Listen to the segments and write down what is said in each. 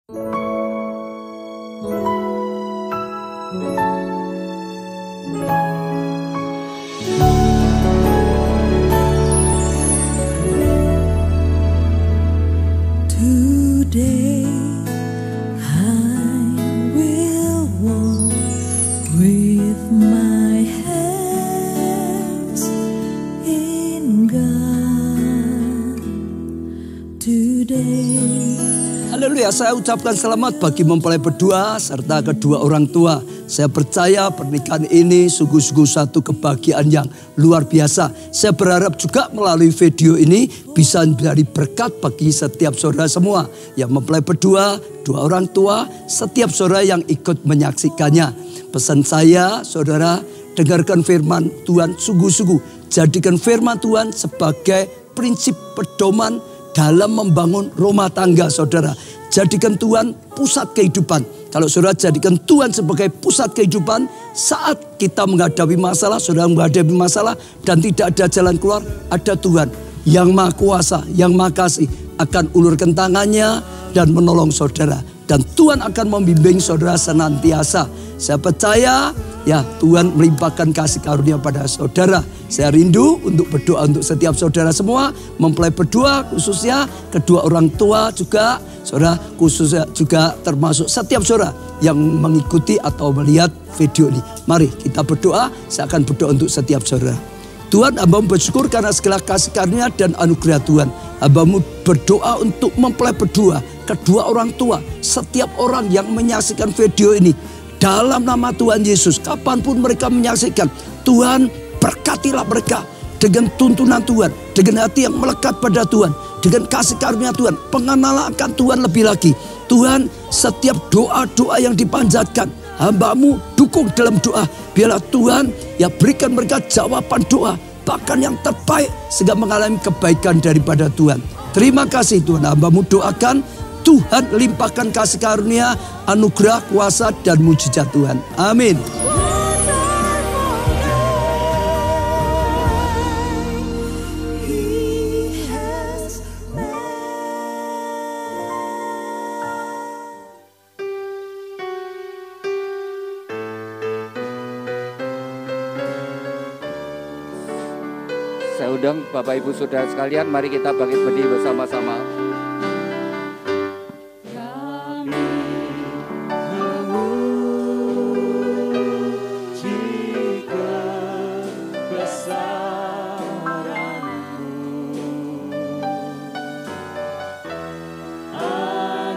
Today I will walk with my hands in God. Today. Haleluya, saya ucapkan selamat bagi mempelai berdua serta kedua orang tua. Saya percaya pernikahan ini sungguh-sungguh satu kebahagiaan yang luar biasa. Saya berharap juga melalui video ini bisa menjadi berkat bagi setiap saudara semua yang mempelai berdua, dua orang tua, setiap saudara yang ikut menyaksikannya. Pesan saya, saudara, dengarkan firman Tuhan sungguh-sungguh. Jadikan firman Tuhan sebagai prinsip pedoman dalam membangun rumah tangga saudara. Jadikan Tuhan pusat kehidupan. Kalau saudara jadikan Tuhan sebagai pusat kehidupan, saat kita menghadapi masalah, saudara menghadapi masalah dan tidak ada jalan keluar, ada Tuhan yang Maha Kuasa, yang Maha Kasih akan ulurkan tangannya dan menolong saudara. Dan Tuhan akan membimbing saudara senantiasa. Saya percaya ya Tuhan melimpahkan kasih karunia pada saudara. Saya rindu untuk berdoa untuk setiap saudara semua. Mempelai berdua khususnya, kedua orang tua juga. Saudara khususnya juga termasuk setiap saudara yang mengikuti atau melihat video ini. Mari kita berdoa, saya akan berdoa untuk setiap saudara. Tuhan, hamba-Mu bersyukur karena segala kasih karunia dan anugerah Tuhan. Hamba-Mu berdoa untuk mempelai berdua, kedua orang tua, setiap orang yang menyaksikan video ini. Dalam nama Tuhan Yesus, kapanpun mereka menyaksikan, Tuhan berkatilah mereka dengan tuntunan Tuhan, dengan hati yang melekat pada Tuhan, dengan kasih karunia Tuhan, pengenalan akan Tuhan lebih lagi. Tuhan, setiap doa-doa yang dipanjatkan, hamba-Mu dukung dalam doa. Biarlah Tuhan ya berikan mereka jawaban doa, bahkan yang terbaik sehingga mengalami kebaikan daripada Tuhan. Terima kasih Tuhan, hamba-Mu doakan Tuhan limpahkan kasih karunia, anugerah, kuasa dan mujizat Tuhan. Amin. Saya undang Bapak Ibu Saudara sekalian, mari kita bangkit berdiri bersama-sama.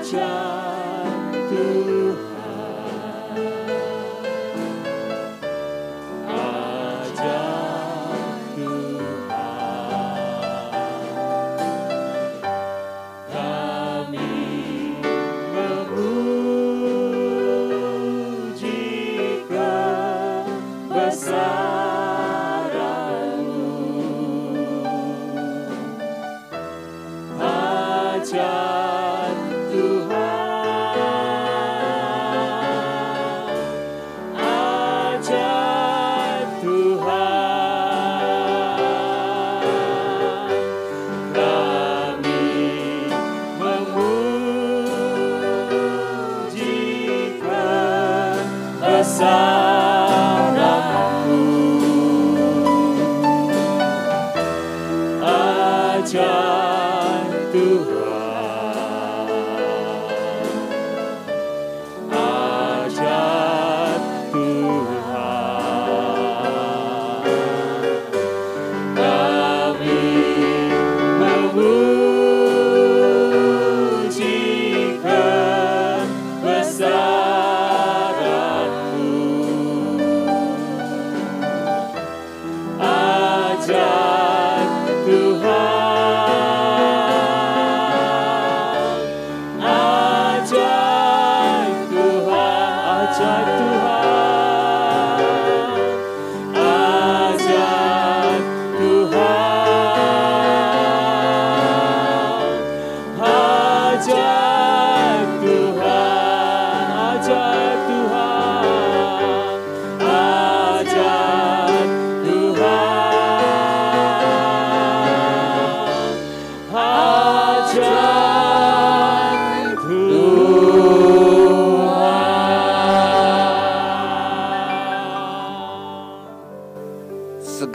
Tuhan.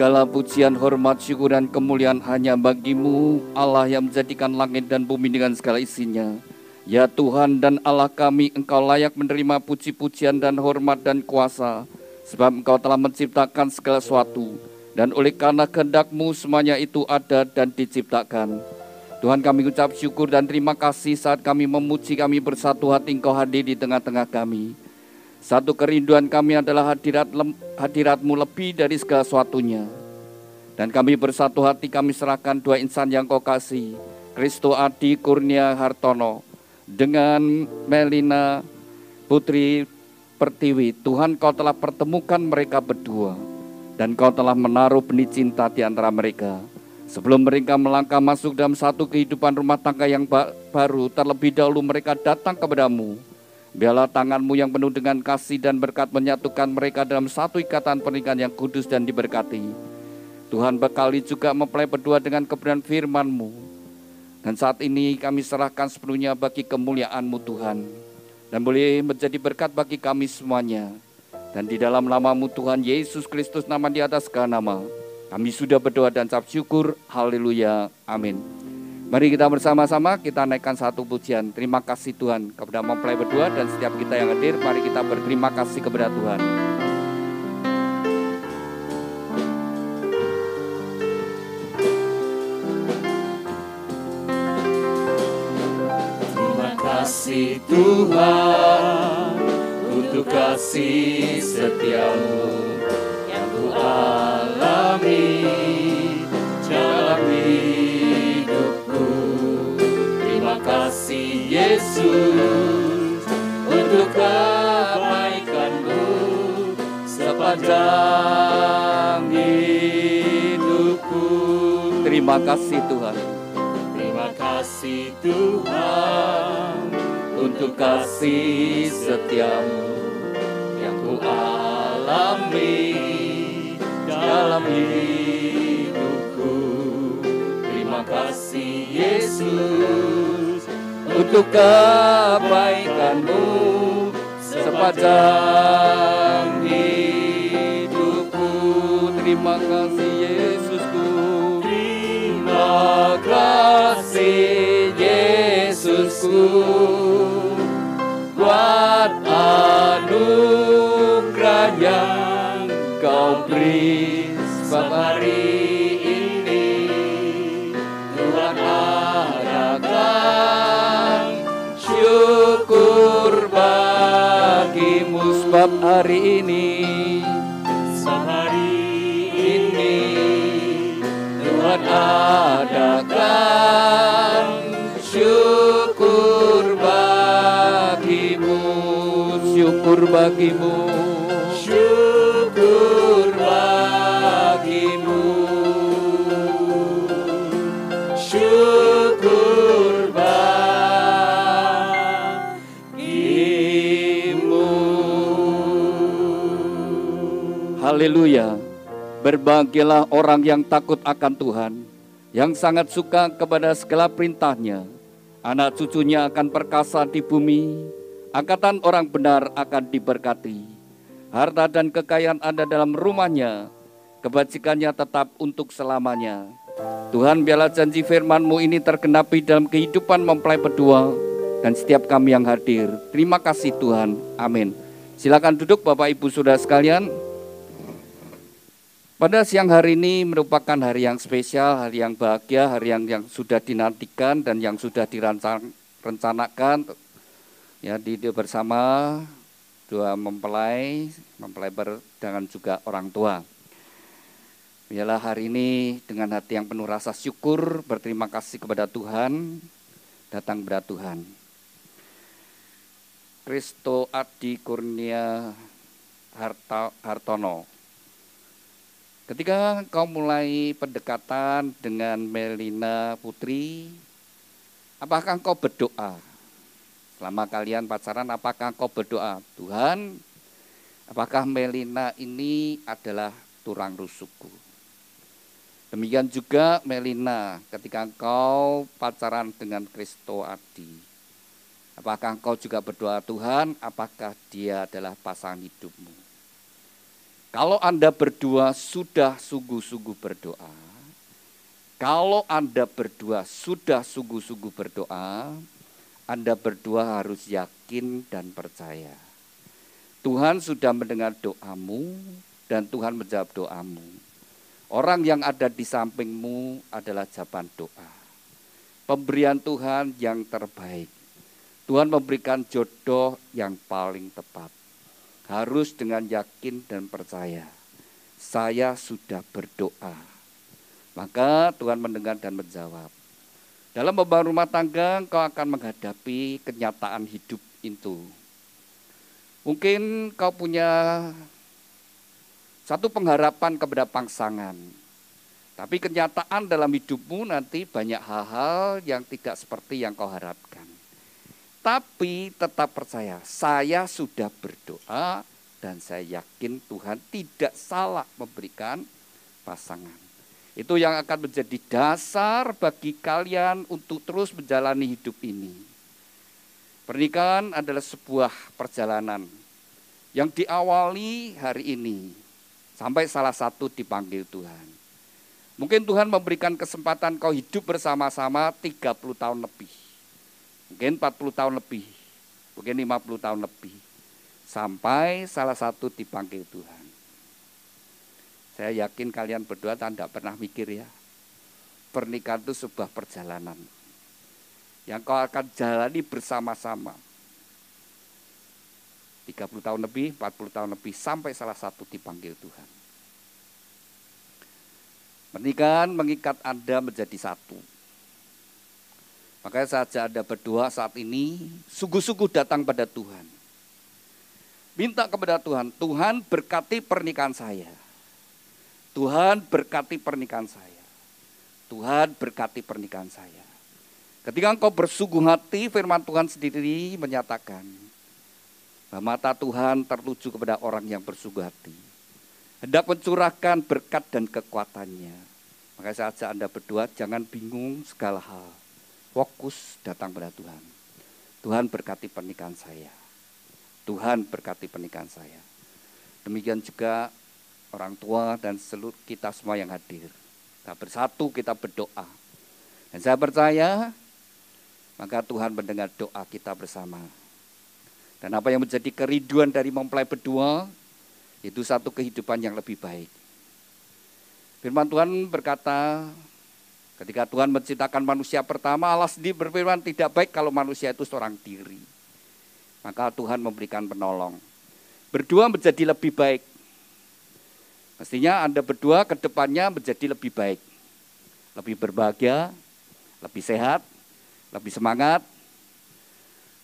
Segala pujian, hormat, syukur, dan kemuliaan hanya bagi-Mu, Allah yang menjadikan langit dan bumi dengan segala isinya. Ya Tuhan dan Allah kami, Engkau layak menerima puji-pujian dan hormat dan kuasa, sebab Engkau telah menciptakan segala sesuatu, dan oleh karena kehendak-Mu semuanya itu ada dan diciptakan. Tuhan, kami ucap syukur dan terima kasih saat kami memuji, kami bersatu hati Engkau hadir di tengah-tengah kami. Satu kerinduan kami adalah hadirat-Mu lebih dari segala sesuatunya. Dan kami bersatu hati, kami serahkan dua insan yang Kau kasih, Kristo Adi Kurnia Hartono dengan Melina Putri Pertiwi. Tuhan, Kau telah pertemukan mereka berdua, dan Kau telah menaruh benih cinta di antara mereka. Sebelum mereka melangkah masuk dalam satu kehidupan rumah tangga yang baru, terlebih dahulu mereka datang kepada-Mu. Biarlah tangan-Mu yang penuh dengan kasih dan berkat menyatukan mereka dalam satu ikatan pernikahan yang kudus dan diberkati. Tuhan, bekali juga mempelai berdua dengan kebenaran firman-Mu. Dan saat ini kami serahkan sepenuhnya bagi kemuliaan-Mu Tuhan. Dan boleh menjadi berkat bagi kami semuanya. Dan di dalam nama-Mu Tuhan Yesus Kristus, nama di atas segala nama, kami sudah berdoa dan ucap syukur. Haleluya. Amin. Mari kita bersama-sama kita naikkan satu pujian. Terima kasih Tuhan kepada mempelai berdua dan setiap kita yang hadir. Mari kita berterima kasih kepada Tuhan. Terima kasih Tuhan untuk kasih setia-Mu yang Ku alami dalam hidupku. Terima kasih Yesus untuk kebaikan-Mu sepanjang hidupku. Terima kasih Tuhan. Terima kasih Tuhan untuk kasih setia-Mu yang Ku alami dalam hidupku. Terima kasih Yesus untuk kebaikan-Mu sepanjang hidupku. Terima kasih Yesusku. Terima kasih Yesusku buat anugerah yang Kau beri, sebab hari ini Tuhan adakan syukur bagi-Mu. Sebab hari ini, Tuhan adakan syukur bagi-Mu, syukur bagi-Mu. syukur bagi-Mu, syukur bagi-Mu. Haleluya. Berbahagialah orang yang takut akan Tuhan, yang sangat suka kepada segala perintah-Nya. Anak cucunya akan perkasa di bumi, angkatan orang benar akan diberkati. Harta dan kekayaan ada dalam rumahnya, kebajikannya tetap untuk selamanya. Tuhan, biarlah janji firman-Mu ini tergenapi dalam kehidupan mempelai berdua dan setiap kami yang hadir. Terima kasih Tuhan. Amin. Silakan duduk Bapak Ibu Saudara sekalian. Pada siang hari ini merupakan hari yang spesial, hari yang bahagia, hari yang sudah dinantikan dan yang sudah direncanakan ya bersama dua mempelai dengan juga orang tua. Biarlah hari ini dengan hati yang penuh rasa syukur, berterima kasih kepada Tuhan, datang kepada Tuhan. Kristo Adi Kurnia Hartono. Ketika kau mulai pendekatan dengan Melina Putri, apakah kau berdoa? Selama kalian pacaran, apakah kau berdoa? Tuhan, apakah Melina ini adalah tulang rusukku? Demikian juga Melina, ketika kau pacaran dengan Kristo Adi, apakah kau juga berdoa, Tuhan, apakah dia adalah pasangan hidupmu? Kalau Anda berdua sudah sungguh-sungguh berdoa, kalau Anda berdua sudah sungguh-sungguh berdoa, Anda berdua harus yakin dan percaya. Tuhan sudah mendengar doamu dan Tuhan menjawab doamu. Orang yang ada di sampingmu adalah jawaban doa. Pemberian Tuhan yang terbaik. Tuhan memberikan jodoh yang paling tepat. Harus dengan yakin dan percaya. Saya sudah berdoa. Maka Tuhan mendengar dan menjawab. Dalam membangun rumah tangga, kau akan menghadapi kenyataan hidup itu. Mungkin kau punya satu pengharapan kepada pasangan. Tapi kenyataan dalam hidupmu nanti banyak hal-hal yang tidak seperti yang kau harapkan. Tapi tetap percaya, saya sudah berdoa dan saya yakin Tuhan tidak salah memberikan pasangan. Itu yang akan menjadi dasar bagi kalian untuk terus menjalani hidup ini. Pernikahan adalah sebuah perjalanan yang diawali hari ini sampai salah satu dipanggil Tuhan. Mungkin Tuhan memberikan kesempatan kau hidup bersama-sama 30 tahun lebih. Mungkin 40 tahun lebih, mungkin 50 tahun lebih. Sampai salah satu dipanggil Tuhan. Saya yakin kalian berdua tidak pernah mikir ya. Pernikahan itu sebuah perjalanan. Yang kau akan jalani bersama-sama. 30 tahun lebih, 40 tahun lebih, sampai salah satu dipanggil Tuhan. Pernikahan mengikat Anda menjadi satu. Makanya saja Anda berdua saat ini sungguh-sungguh datang pada Tuhan. Minta kepada Tuhan, Tuhan berkati pernikahan saya. Tuhan berkati pernikahan saya. Tuhan berkati pernikahan saya. Ketika engkau bersungguh hati, firman Tuhan sendiri menyatakan bahwa mata Tuhan tertuju kepada orang yang bersungguh hati. Hendak mencurahkan berkat dan kekuatannya. Makanya saya ajak Anda berdua, jangan bingung segala hal. Fokus datang pada Tuhan. Tuhan berkati pernikahan saya. Tuhan berkati pernikahan saya. Demikian juga orang tua dan seluruh kita semua yang hadir. Kita bersatu, kita berdoa. Dan saya percaya, maka Tuhan mendengar doa kita bersama. Dan apa yang menjadi kerinduan dari mempelai berdua, itu satu kehidupan yang lebih baik. Firman Tuhan berkata, ketika Tuhan menciptakan manusia pertama, Allah sendiri berfirman tidak baik kalau manusia itu seorang diri. Maka Tuhan memberikan penolong. Berdua menjadi lebih baik. Mestinya Anda berdua ke depannya menjadi lebih baik. Lebih berbahagia, lebih sehat, lebih semangat,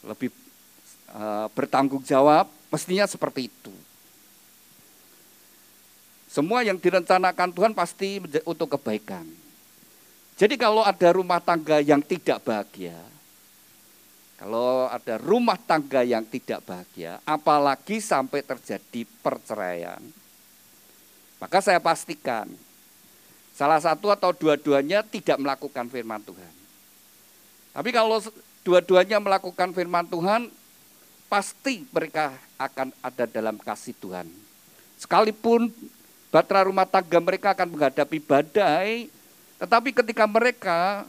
lebih bertanggung jawab. Mestinya seperti itu. Semua yang direncanakan Tuhan pasti untuk kebaikan. Jadi kalau ada rumah tangga yang tidak bahagia, kalau ada rumah tangga yang tidak bahagia, apalagi sampai terjadi perceraian, maka saya pastikan salah satu atau dua-duanya tidak melakukan firman Tuhan. Tapi kalau dua-duanya melakukan firman Tuhan, pasti mereka akan ada dalam kasih Tuhan. Sekalipun bahtera rumah tangga mereka akan menghadapi badai, tetapi ketika mereka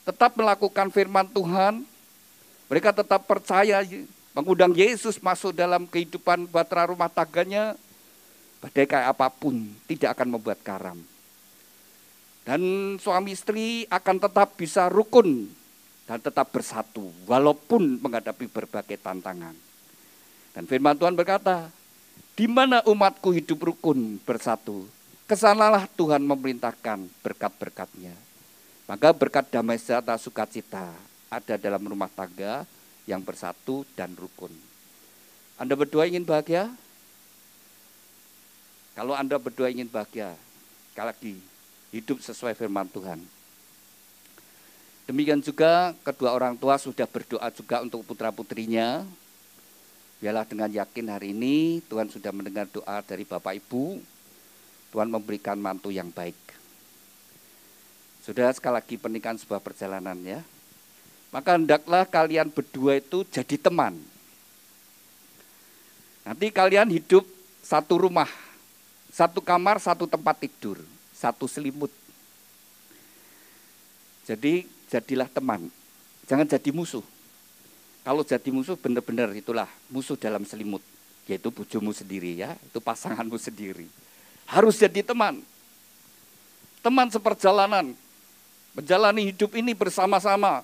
tetap melakukan firman Tuhan, mereka tetap percaya, mengundang Yesus masuk dalam kehidupan bahtera rumah tangganya, badai kayak apapun tidak akan membuat karam. Dan suami istri akan tetap bisa rukun dan tetap bersatu, walaupun menghadapi berbagai tantangan. Dan firman Tuhan berkata, di mana umatku hidup rukun bersatu, kesanalah Tuhan memerintahkan berkat-berkatnya. Maka berkat damai sejahtera sukacita ada dalam rumah tangga yang bersatu dan rukun. Anda berdua ingin bahagia? Kalau Anda berdua ingin bahagia, sekali lagi, hidup sesuai firman Tuhan. Demikian juga kedua orang tua sudah berdoa juga untuk putra-putrinya. Biarlah dengan yakin hari ini Tuhan sudah mendengar doa dari Bapak Ibu. Tuhan memberikan mantu yang baik. Sudah sekali lagi pernikahan sebuah perjalanan ya. Maka hendaklah kalian berdua itu jadi teman. Nanti kalian hidup satu rumah. satu kamar, satu tempat tidur, satu selimut. Jadi jadilah teman, jangan jadi musuh. Kalau jadi musuh benar-benar itulah musuh dalam selimut, yaitu bojomu sendiri ya, itu pasanganmu sendiri. Harus jadi teman. Teman seperjalanan, menjalani hidup ini bersama-sama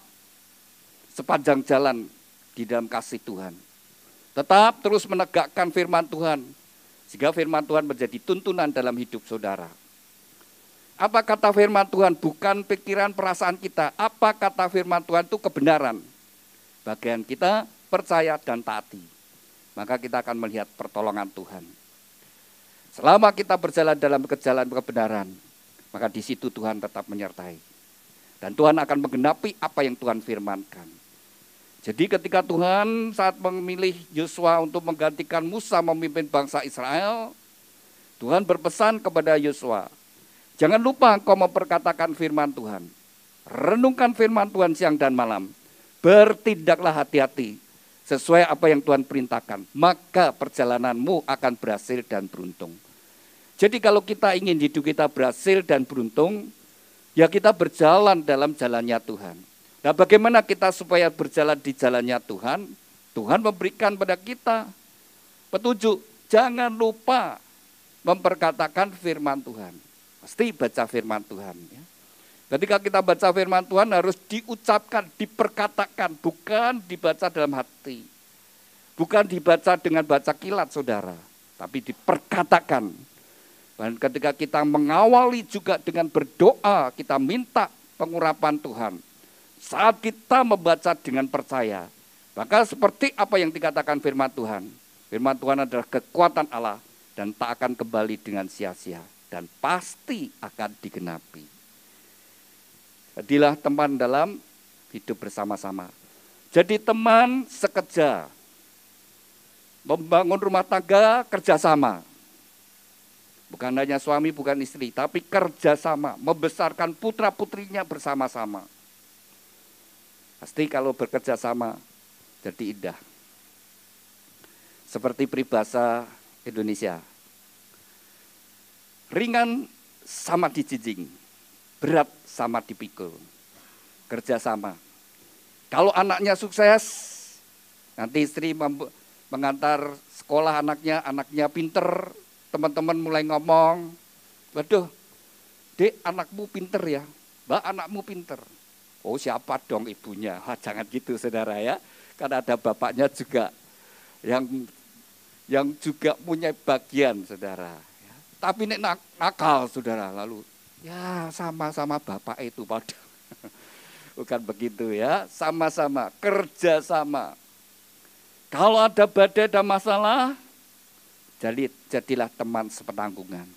sepanjang jalan di dalam kasih Tuhan. Tetap terus menegakkan firman Tuhan, sehingga firman Tuhan menjadi tuntunan dalam hidup saudara. Apa kata firman Tuhan? Bukan pikiran perasaan kita. Apa kata firman Tuhan itu kebenaran. Bagian kita percaya dan taati. Maka kita akan melihat pertolongan Tuhan. Selama kita berjalan dalam jalan kebenaran, maka di situ Tuhan tetap menyertai. Dan Tuhan akan menggenapi apa yang Tuhan firmankan. Jadi ketika Tuhan saat memilih Yosua untuk menggantikan Musa memimpin bangsa Israel, Tuhan berpesan kepada Yosua, jangan lupa engkau memperkatakan firman Tuhan. Renungkan firman Tuhan siang dan malam. Bertindaklah hati-hati sesuai apa yang Tuhan perintahkan. Maka perjalananmu akan berhasil dan beruntung. Jadi kalau kita ingin hidup kita berhasil dan beruntung, ya kita berjalan dalam jalannya Tuhan. Nah bagaimana kita supaya berjalan di jalannya Tuhan? Tuhan memberikan pada kita petunjuk. Jangan lupa memperkatakan firman Tuhan. Pasti baca firman Tuhan. Ya. Ketika kita baca firman Tuhan harus diucapkan, diperkatakan, bukan dibaca dalam hati. Bukan dibaca dengan baca kilat saudara, tapi diperkatakan. Dan ketika kita mengawali juga dengan berdoa, kita minta pengurapan Tuhan. Saat kita membaca dengan percaya, maka seperti apa yang dikatakan firman Tuhan. Firman Tuhan adalah kekuatan Allah dan tak akan kembali dengan sia-sia. Dan pasti akan digenapi. Jadilah teman dalam hidup bersama-sama. Jadi teman sekerja. Membangun rumah tangga kerjasama. Bukan hanya suami, bukan istri, tapi kerjasama. Membesarkan putra-putrinya bersama-sama. Pasti kalau bekerja sama jadi indah. Seperti peribahasa Indonesia. Ringan sama dijinjing, berat sama dipikul. Kerjasama. Kalau anaknya sukses, nanti istri mengantar sekolah anaknya pinter, teman-teman mulai ngomong, waduh, Dek anakmu pinter ya, Mbak anakmu pinter. Oh siapa dong ibunya? Jangan gitu saudara ya, karena ada bapaknya juga yang juga punya bagian saudara. Tapi nek nakal saudara, lalu ya sama-sama bapak itu pada. Bukan begitu ya, sama-sama, kerjasama. Kalau ada badai dan masalah, jadilah teman sepenanggungan.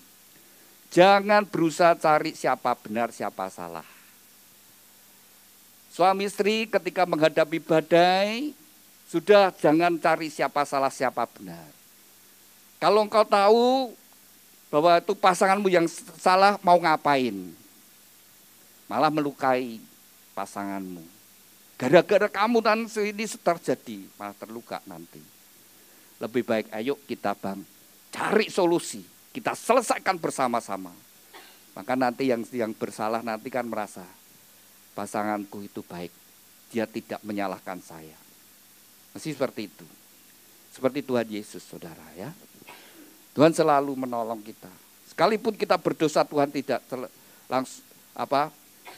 Jangan berusaha cari siapa benar, siapa salah. Suami istri ketika menghadapi badai, sudah jangan cari siapa salah, siapa benar. Kalau engkau tahu bahwa itu pasanganmu yang salah, mau ngapain? Malah melukai pasanganmu. Gara-gara kamu dan ini terjadi, malah terluka nanti. Lebih baik ayo kita cari solusi, kita selesaikan bersama-sama. Maka nanti yang bersalah nanti kan merasa, pasanganku itu baik, dia tidak menyalahkan saya. Masih seperti itu. Seperti Tuhan Yesus saudara ya. Tuhan selalu menolong kita. Sekalipun kita berdosa, Tuhan tidak langsung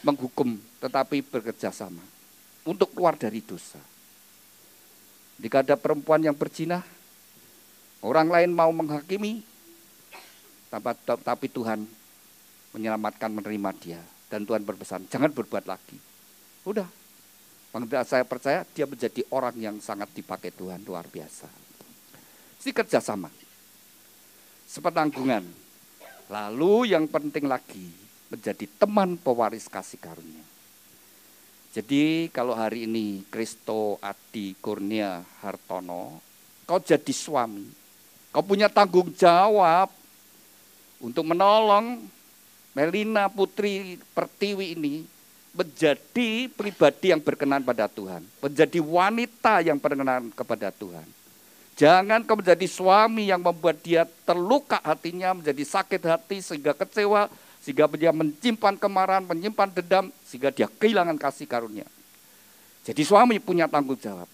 menghukum, tetapi bekerja sama untuk keluar dari dosa. Jika ada perempuan yang berzina, orang lain mau menghakimi, tapi Tuhan menyelamatkan, menerima dia. Dan Tuhan berpesan, jangan berbuat lagi. Udah, saya percaya dia menjadi orang yang sangat dipakai Tuhan, luar biasa. Si kerjasama. Sepenanggungan. Lalu yang penting lagi, menjadi teman pewaris kasih karunia. Jadi kalau hari ini Kristo Adi Kurnia Hartono, kau jadi suami, kau punya tanggung jawab untuk menolong Melina Putri Pertiwi ini menjadi pribadi yang berkenan pada Tuhan, menjadi wanita yang berkenan kepada Tuhan. Jangan kau menjadi suami yang membuat dia terluka hatinya, menjadi sakit hati sehingga kecewa, sehingga dia menyimpan kemarahan, menyimpan dendam, sehingga dia kehilangan kasih karunia. Jadi suami punya tanggung jawab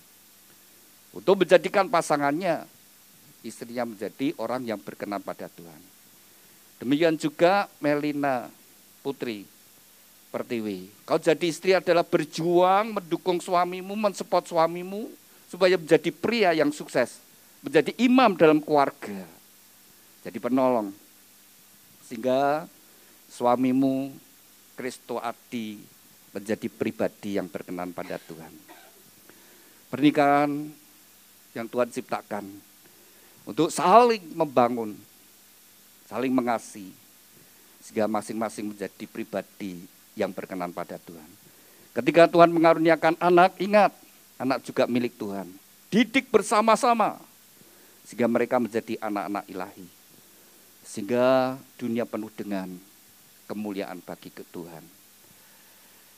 untuk menjadikan pasangannya, istrinya menjadi orang yang berkenan pada Tuhan. Demikian juga Melina Putri Pertiwi. Kau jadi istri adalah berjuang mendukung suamimu, mensupport suamimu supaya menjadi pria yang sukses, menjadi imam dalam keluarga, jadi penolong. Sehingga suamimu Kristo Adi menjadi pribadi yang berkenan pada Tuhan. Pernikahan yang Tuhan ciptakan untuk saling membangun, saling mengasihi, sehingga masing-masing menjadi pribadi yang berkenan pada Tuhan. Ketika Tuhan mengaruniakan anak, ingat, anak juga milik Tuhan. Didik bersama-sama, sehingga mereka menjadi anak-anak ilahi. Sehingga dunia penuh dengan kemuliaan bagi Tuhan.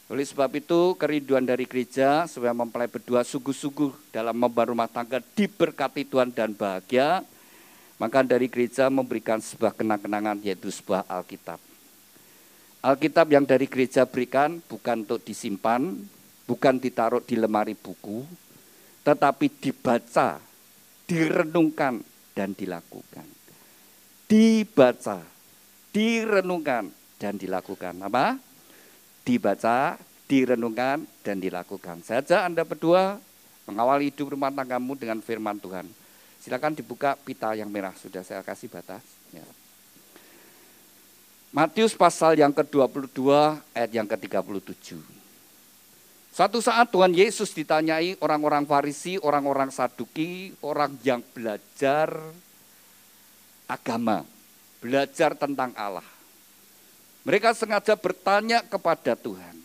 Oleh sebab itu, kerinduan dari gereja supaya mempelai berdua sungguh-sungguh dalam membangun rumah tangga diberkati Tuhan dan bahagia. Maka dari gereja memberikan sebuah kenang-kenangan, yaitu sebuah Alkitab. Alkitab yang dari gereja berikan bukan untuk disimpan, bukan ditaruh di lemari buku, tetapi dibaca, direnungkan, dan dilakukan. Dibaca, direnungkan, dan dilakukan. Apa? Dibaca, direnungkan, dan dilakukan. Saja Anda berdua mengawali hidup rumah tanggamu dengan firman Tuhan. Silakan dibuka pita yang merah, sudah saya kasih batas. Ya. Matius pasal yang ke-22 ayat yang ke-37. Suatu saat Tuhan Yesus ditanyai orang-orang Farisi, orang-orang Saduki, orang yang belajar agama, belajar tentang Allah. Mereka sengaja bertanya kepada Tuhan.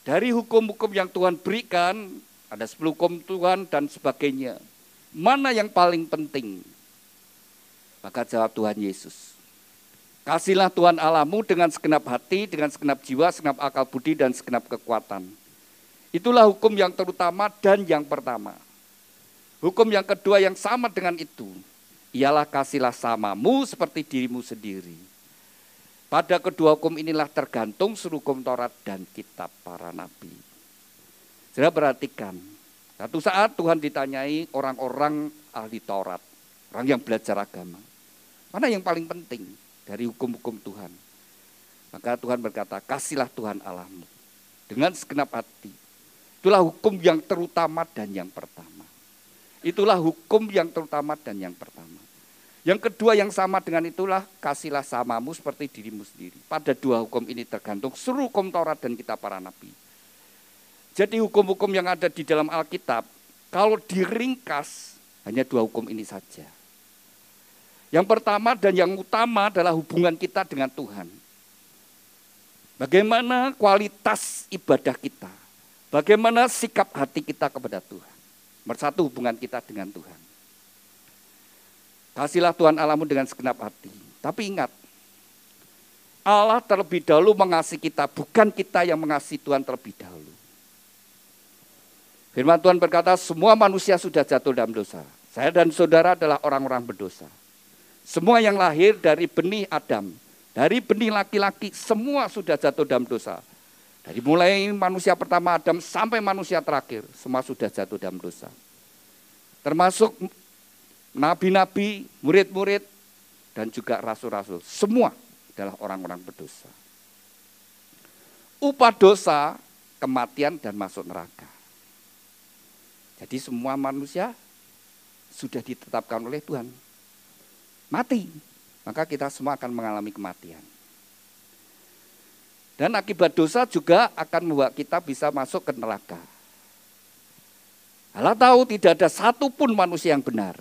Dari hukum-hukum yang Tuhan berikan, ada 10 hukum Tuhan dan sebagainya. Mana yang paling penting? Maka jawab Tuhan Yesus, kasihlah Tuhan Allahmu dengan segenap hati, dengan segenap jiwa, segenap akal budi, dan segenap kekuatan. Itulah hukum yang terutama dan yang pertama. Hukum yang kedua yang sama dengan itu, ialah kasihlah samamu seperti dirimu sendiri. Pada kedua hukum inilah tergantung seluruh hukum Taurat dan kitab para nabi. Saudara perhatikan, satu saat Tuhan ditanyai orang-orang ahli Taurat, orang yang belajar agama. Mana yang paling penting dari hukum-hukum Tuhan? Maka Tuhan berkata, kasihlah Tuhan Allahmu dengan segenap hati. Itulah hukum yang terutama dan yang pertama. Itulah hukum yang terutama dan yang pertama. Yang kedua yang sama dengan itulah, kasihlah samamu seperti dirimu sendiri. Pada dua hukum ini tergantung seluruh hukum Taurat dan kitab para nabi. Jadi hukum-hukum yang ada di dalam Alkitab, kalau diringkas, hanya dua hukum ini saja. Yang pertama dan yang utama adalah hubungan kita dengan Tuhan. Bagaimana kualitas ibadah kita, bagaimana sikap hati kita kepada Tuhan. Nomor satu, hubungan kita dengan Tuhan. Kasihlah Tuhan Allahmu dengan segenap hati. Tapi ingat, Allah terlebih dahulu mengasihi kita, bukan kita yang mengasihi Tuhan terlebih dahulu. Firman Tuhan berkata, semua manusia sudah jatuh dalam dosa. Saya dan saudara adalah orang-orang berdosa. Semua yang lahir dari benih Adam, dari benih laki-laki, semua sudah jatuh dalam dosa. Dari mulai manusia pertama Adam sampai manusia terakhir, semua sudah jatuh dalam dosa. Termasuk nabi-nabi, murid-murid, dan juga rasul-rasul. Semua adalah orang-orang berdosa. Upah dosa, kematian dan masuk neraka. Jadi semua manusia sudah ditetapkan oleh Tuhan. Mati, maka kita semua akan mengalami kematian. Dan akibat dosa juga akan membuat kita bisa masuk ke neraka. Allah tahu tidak ada satupun manusia yang benar.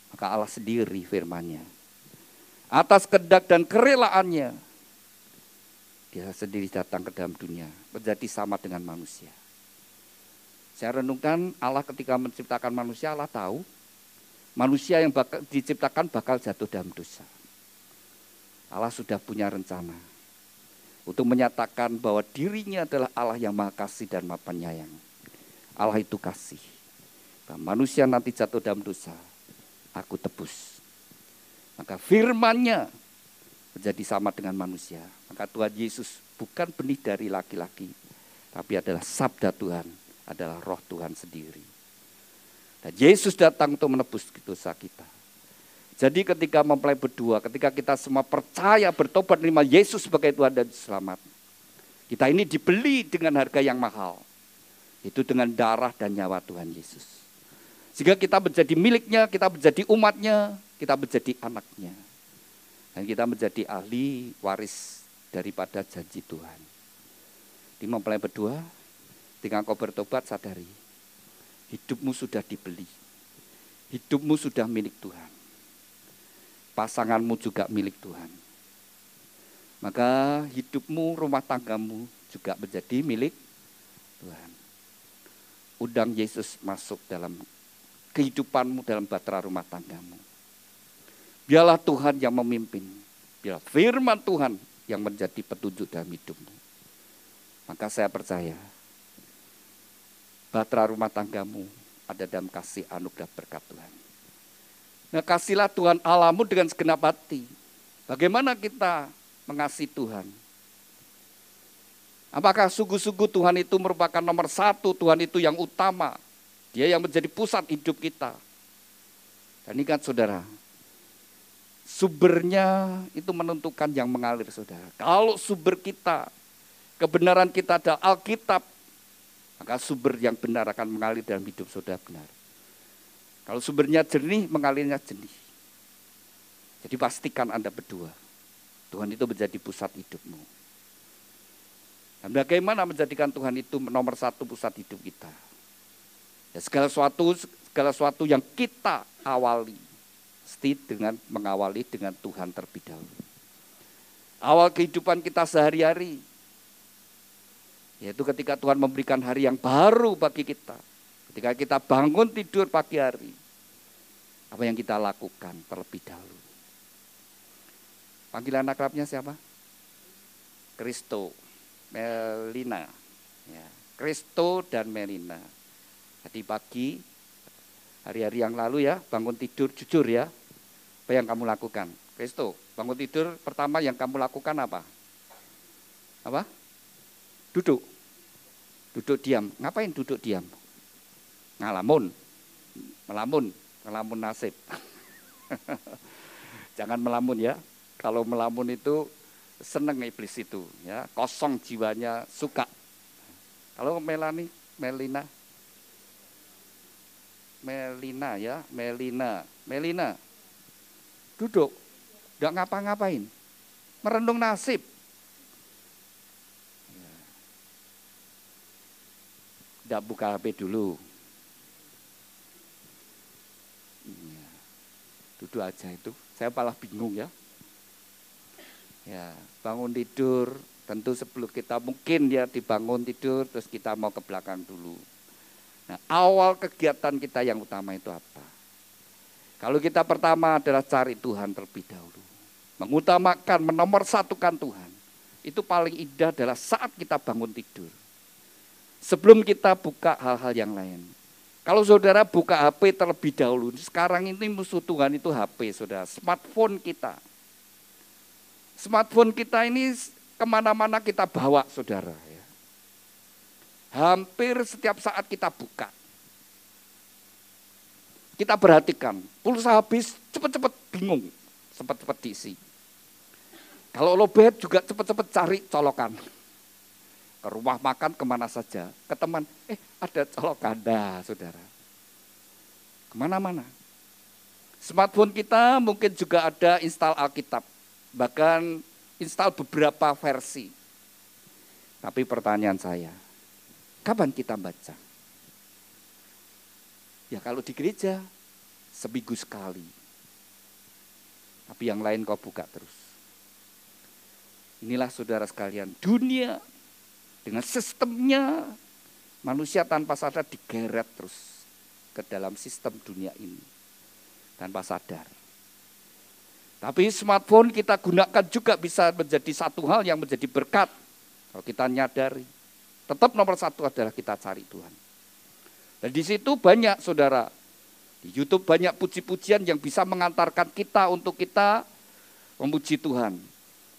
Maka Allah sendiri firman-Nya. Atas kehendak dan kerelaannya, Dia sendiri datang ke dalam dunia, menjadi sama dengan manusia. Saya renungkan Allah ketika menciptakan manusia, Allah tahu manusia yang diciptakan bakal jatuh dalam dosa. Allah sudah punya rencana untuk menyatakan bahwa dirinya adalah Allah yang maha kasih dan maha penyayang. Allah itu kasih. manusia nanti jatuh dalam dosa, aku tebus. Maka firman-Nya menjadi sama dengan manusia. Maka Tuhan Yesus bukan benih dari laki-laki, tapi adalah sabda Tuhan, adalah roh Tuhan sendiri. Dan Yesus datang untuk menebus dosa kita. Jadi ketika mempelai berdua, ketika kita semua percaya, bertobat, menerima Yesus sebagai Tuhan dan Selamat, kita ini dibeli dengan harga yang mahal. Itu dengan darah dan nyawa Tuhan Yesus. Sehingga kita menjadi miliknya, kita menjadi umatnya, kita menjadi anaknya. Dan kita menjadi ahli waris daripada janji Tuhan. Di mempelai berdua, ketika engkau bertobat sadari, hidupmu sudah dibeli. Hidupmu sudah milik Tuhan. Pasanganmu juga milik Tuhan. Maka hidupmu, rumah tanggamu juga menjadi milik Tuhan. Undang Yesus masuk dalam kehidupanmu, dalam bahtera rumah tanggamu. Biarlah Tuhan yang memimpin. Biarlah firman Tuhan yang menjadi petunjuk dalam hidupmu. Maka saya percaya, bahtera rumah tanggamu ada dalam kasih anugerah berkat Tuhan. Nah, kasihlah Tuhan Allahmu dengan segenap hati. Bagaimana kita mengasihi Tuhan? Apakah sungguh-sungguh Tuhan itu merupakan nomor satu, Tuhan itu yang utama, Dia yang menjadi pusat hidup kita? Dan ingat saudara, sumbernya itu menentukan yang mengalir saudara. Kalau sumber kita, kebenaran kita adalah Alkitab, maka sumber yang benar akan mengalir dalam hidup saudara benar. Kalau sumbernya jernih, mengalirnya jernih. Jadi pastikan Anda berdua, Tuhan itu menjadi pusat hidupmu. Dan bagaimana menjadikan Tuhan itu nomor satu pusat hidup kita? Ya, segala sesuatu yang kita awali, mesti dengan mengawali dengan Tuhan terlebih dahulu. Awal kehidupan kita sehari-hari, yaitu ketika Tuhan memberikan hari yang baru bagi kita. Ketika kita bangun tidur pagi hari, apa yang kita lakukan terlebih dahulu? Panggilan akrabnya siapa? Kristo, Melina. Ya, Kristo dan Melina. Tadi pagi, hari-hari yang lalu ya, bangun tidur jujur ya. Apa yang kamu lakukan? Kristo, bangun tidur pertama yang kamu lakukan apa? Apa? Duduk. Duduk diam. Ngapain duduk diam? Ngelamun nasib. Jangan melamun ya. Kalau melamun itu seneng iblis itu, ya, kosong jiwanya, suka. Kalau Melina ya, Melina, duduk, nggak ngapa-ngapain, merenung nasib. Nggak buka HP dulu. Duduk aja itu, saya malah bingung ya. Ya, bangun tidur, tentu sebelum kita mungkin ya dibangun tidur, terus kita mau ke belakang dulu. Nah, awal kegiatan kita yang utama itu apa? Kalau kita pertama adalah cari Tuhan terlebih dahulu. Mengutamakan, menomorsatukan Tuhan. Itu paling indah adalah saat kita bangun tidur. Sebelum kita buka hal-hal yang lain. Kalau saudara buka HP terlebih dahulu, sekarang ini musuh Tuhan itu HP saudara, smartphone kita. Smartphone kita ini kemana-mana kita bawa saudara. Ya. Hampir setiap saat kita buka. Kita perhatikan, pulsa habis cepat-cepat bingung, cepat-cepat diisi. Kalau lowbat juga cepat-cepat cari colokan. Ke rumah makan kemana saja, ke teman, ada colokan, dah saudara. Kemana-mana. Smartphone kita mungkin juga ada install Alkitab, bahkan install beberapa versi. Tapi pertanyaan saya, kapan kita baca? Ya kalau di gereja, seminggu sekali. Tapi yang lain kau buka terus. Inilah saudara sekalian, dunia dengan sistemnya, manusia tanpa sadar digeret terus ke dalam sistem dunia ini. Tanpa sadar. Tapi smartphone kita gunakan juga bisa menjadi satu hal yang menjadi berkat. Kalau kita nyadari. Tetap nomor satu adalah kita cari Tuhan. Dan di situ banyak saudara, di YouTube banyak puji-pujian yang bisa mengantarkan kita untuk kita memuji Tuhan.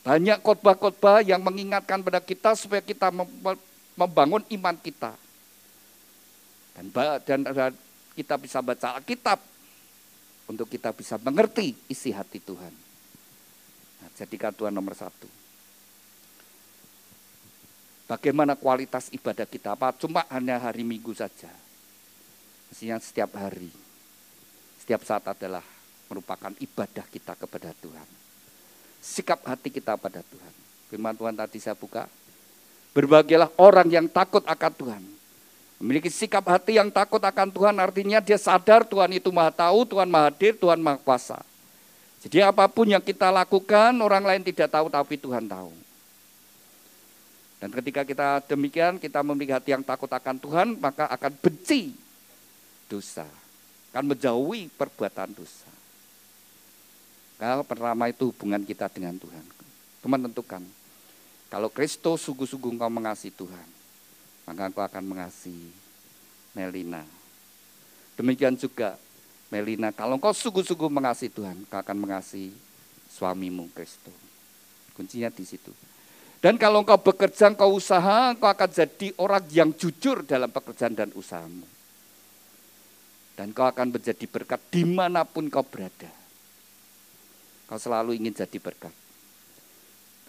Banyak khotbah-khotbah yang mengingatkan pada kita supaya kita membangun iman kita. Dan kita bisa baca Alkitab untuk kita bisa mengerti isi hati Tuhan. Nah, jadikan Tuhan nomor satu. Bagaimana kualitas ibadah kita? Apa cuma hanya hari Minggu saja? Mestinya setiap hari, setiap saat adalah merupakan ibadah kita kepada Tuhan. Sikap hati kita pada Tuhan. Firman Tuhan tadi saya buka. Berbahagialah orang yang takut akan Tuhan. Memiliki sikap hati yang takut akan Tuhan artinya dia sadar Tuhan itu maha tahu, Tuhan maha hadir, Tuhan maha kuasa. Jadi apapun yang kita lakukan orang lain tidak tahu tapi Tuhan tahu. Dan ketika kita demikian kita memiliki hati yang takut akan Tuhan maka akan benci dosa. Akan menjauhi perbuatan dosa. Kalau pertama itu hubungan kita dengan Tuhan. Teman tentukan. Kalau Kristus sungguh-sungguh engkau mengasihi Tuhan, maka engkau akan mengasihi Melina. Demikian juga Melina, kalau engkau sungguh-sungguh mengasihi Tuhan, engkau akan mengasihi suamimu Kristus. Kuncinya di situ. Dan kalau engkau bekerja, engkau usaha, engkau akan jadi orang yang jujur dalam pekerjaan dan usahamu. Dan engkau akan menjadi berkat dimanapun kau berada. Kau selalu ingin jadi berkat.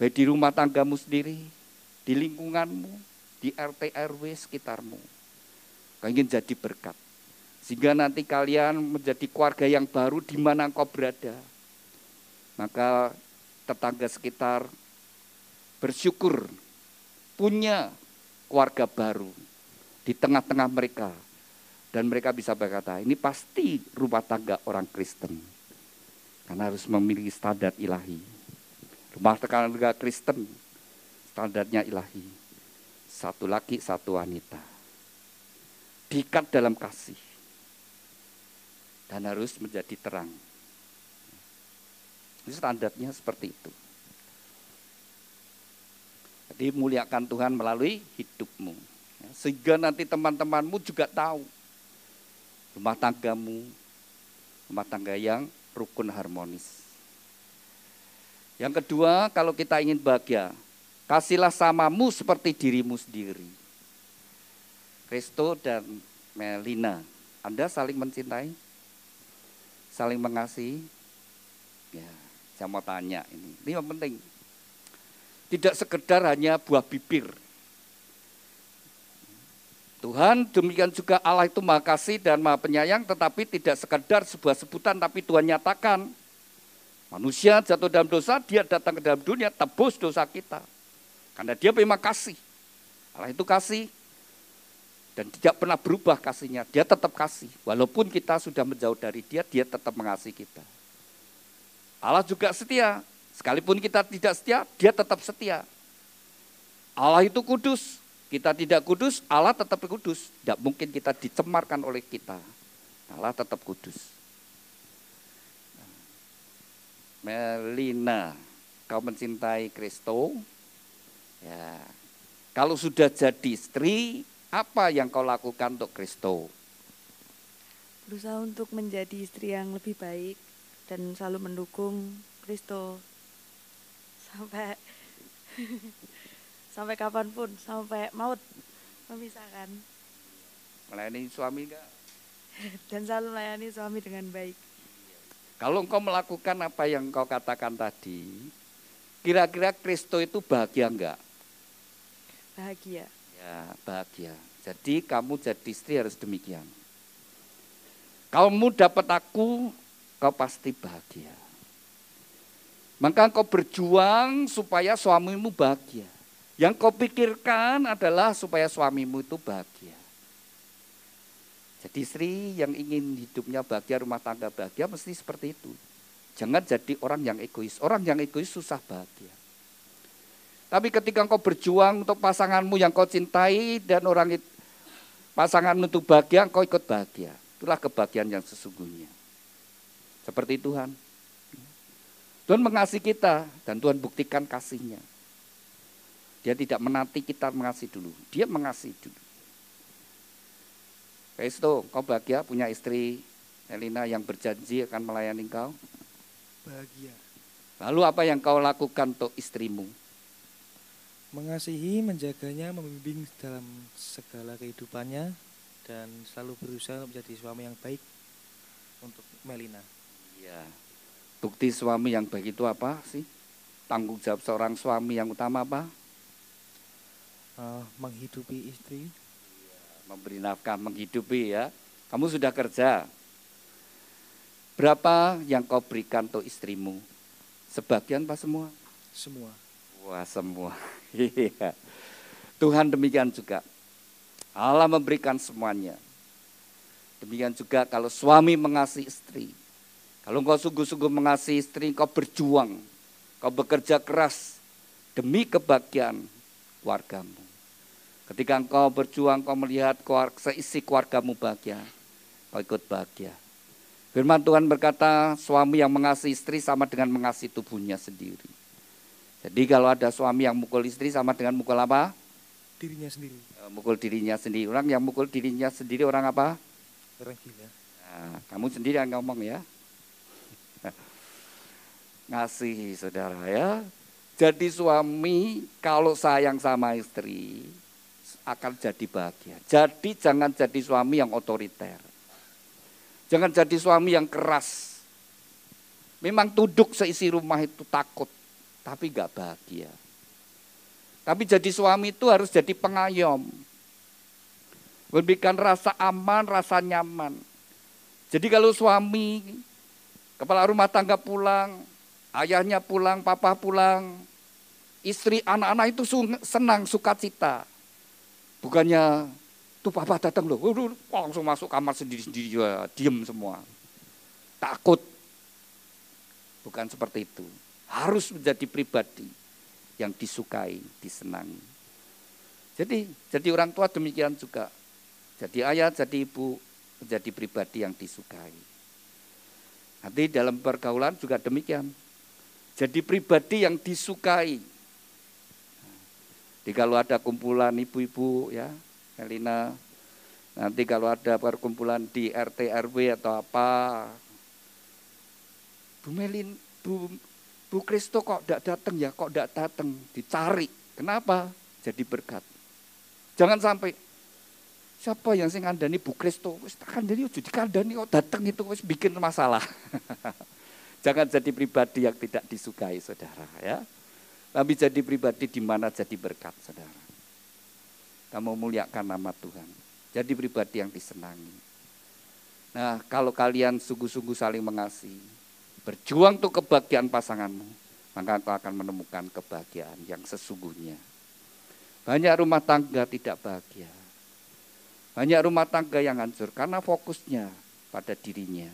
Baik di rumah tanggamu sendiri, di lingkunganmu, di RT RW sekitarmu. Kau ingin jadi berkat. Sehingga nanti kalian menjadi keluarga yang baru di mana kau berada. Maka tetangga sekitar bersyukur punya keluarga baru di tengah-tengah mereka. Dan mereka bisa berkata, ini pasti rumah tangga orang Kristen. Karena harus memiliki standar ilahi. Rumah tangga Kristen, standarnya ilahi. Satu laki, satu wanita. Diikat dalam kasih. Dan harus menjadi terang. Ini standarnya seperti itu. Jadi muliakan Tuhan melalui hidupmu. Sehingga nanti teman-temanmu juga tahu. Rumah tanggamu, rumah tangga yang rukun harmonis. Yang kedua, kalau kita ingin bahagia, kasihlah samamu seperti dirimu sendiri. Kristo dan Melina, Anda saling mencintai? Saling mengasihi? Ya, saya mau tanya ini yang penting. Tidak sekedar hanya buah bibir. Tuhan demikian juga Allah itu maha kasih dan maha penyayang, tetapi tidak sekedar sebuah sebutan, tapi Tuhan nyatakan. Manusia jatuh dalam dosa, dia datang ke dalam dunia, tebus dosa kita. Karena dia memang kasih. Allah itu kasih dan tidak pernah berubah kasihnya. Dia tetap kasih. Walaupun kita sudah menjauh dari dia, dia tetap mengasihi kita. Allah juga setia. Sekalipun kita tidak setia, dia tetap setia. Allah itu kudus. Kita tidak kudus, Allah tetap kudus. Tidak mungkin kita dicemarkan oleh kita. Allah tetap kudus. Melina, kau mencintai Kristo? Ya. Kalau sudah jadi istri, apa yang kau lakukan untuk Kristo? Berusaha untuk menjadi istri yang lebih baik dan selalu mendukung Kristo sampai kapanpun, sampai maut memisahkan. Melayani suami enggak? Dan selalu melayani suami dengan baik. Kalau engkau melakukan apa yang engkau katakan tadi, kira-kira Kristo itu bahagia enggak? Bahagia. Ya, bahagia. Jadi kamu jadi istri harus demikian. Kamu dapat aku, kau pasti bahagia. Maka engkau berjuang supaya suamimu bahagia. Yang kau pikirkan adalah supaya suamimu itu bahagia. Jadi istri yang ingin hidupnya bahagia, rumah tangga bahagia, mesti seperti itu. Jangan jadi orang yang egois. Orang yang egois susah bahagia. Tapi ketika engkau berjuang untuk pasanganmu yang kau cintai dan pasanganmu itu bahagia, engkau ikut bahagia. Itulah kebahagiaan yang sesungguhnya. Seperti Tuhan. Tuhan mengasihi kita dan Tuhan buktikan kasih-Nya. Dia tidak menanti kita mengasihi dulu. Dia mengasihi dulu. Kristo, kau bahagia punya istri Elina yang berjanji akan melayani kau? Bahagia. Lalu apa yang kau lakukan untuk istrimu? Mengasihi, menjaganya, membimbing dalam segala kehidupannya, dan selalu berusaha menjadi suami yang baik untuk Melina. Iya. Bukti suami yang baik itu apa sih? Tanggung jawab seorang suami yang utama apa? Menghidupi istri. Memberi nafkah, menghidupi ya. Kamu sudah kerja. Berapa yang kau berikan untuk istrimu? Sebagian apa semua? Semua. Wah, semua. Iya. Tuhan demikian juga. Allah memberikan semuanya. Demikian juga kalau suami mengasihi istri. Kalau engkau sungguh-sungguh mengasihi istri, engkau berjuang. Kau bekerja keras demi kebahagiaan keluargamu. Ketika engkau berjuang, kau melihat seisi keluargamu bahagia, kau ikut bahagia. Firman Tuhan berkata, suami yang mengasihi istri sama dengan mengasihi tubuhnya sendiri. Jadi kalau ada suami yang mukul istri sama dengan mukul apa? Dirinya sendiri. Mukul dirinya sendiri. Orang yang mukul dirinya sendiri orang apa? Orang gila. Nah, kamu sendiri yang ngomong ya. Ngasihi saudara ya. Jadi suami kalau sayang sama istri akan jadi bahagia. Jadi jangan jadi suami yang otoriter. Jangan jadi suami yang keras. Memang tunduk seisi rumah itu takut, tapi gak bahagia. Tapi jadi suami itu harus jadi pengayom. Memberikan rasa aman, rasa nyaman. Jadi kalau suami, kepala rumah tangga pulang, ayahnya pulang, papa pulang, istri, anak-anak itu senang, sukacita. Bukannya, tuh papa datang loh, langsung masuk kamar sendiri-sendiri, diem semua. Takut. Bukan seperti itu. Harus menjadi pribadi yang disukai, disenangi. Jadi orang tua demikian juga. Jadi ayah, jadi ibu, menjadi pribadi yang disukai. Nanti dalam pergaulan juga demikian. Jadi pribadi yang disukai. Jadi kalau ada kumpulan ibu-ibu ya, Elina, nanti kalau ada perkumpulan di RT RW atau apa, Bu Kristo kok tidak datang ya, kok tidak datang, dicari. Kenapa? Jadi berkat. Jangan sampai siapa yang sing ngandani Bu Kristo, wis kandani ojo dikandani kok datang itu wis bikin masalah. Jangan jadi pribadi yang tidak disukai, saudara ya. Tapi jadi pribadi di mana jadi berkat, saudara. Kamu muliakan nama Tuhan. Jadi pribadi yang disenangi. Nah, kalau kalian sungguh-sungguh saling mengasihi, berjuang untuk kebahagiaan pasanganmu, maka engkau akan menemukan kebahagiaan yang sesungguhnya. Banyak rumah tangga tidak bahagia. Banyak rumah tangga yang hancur karena fokusnya pada dirinya.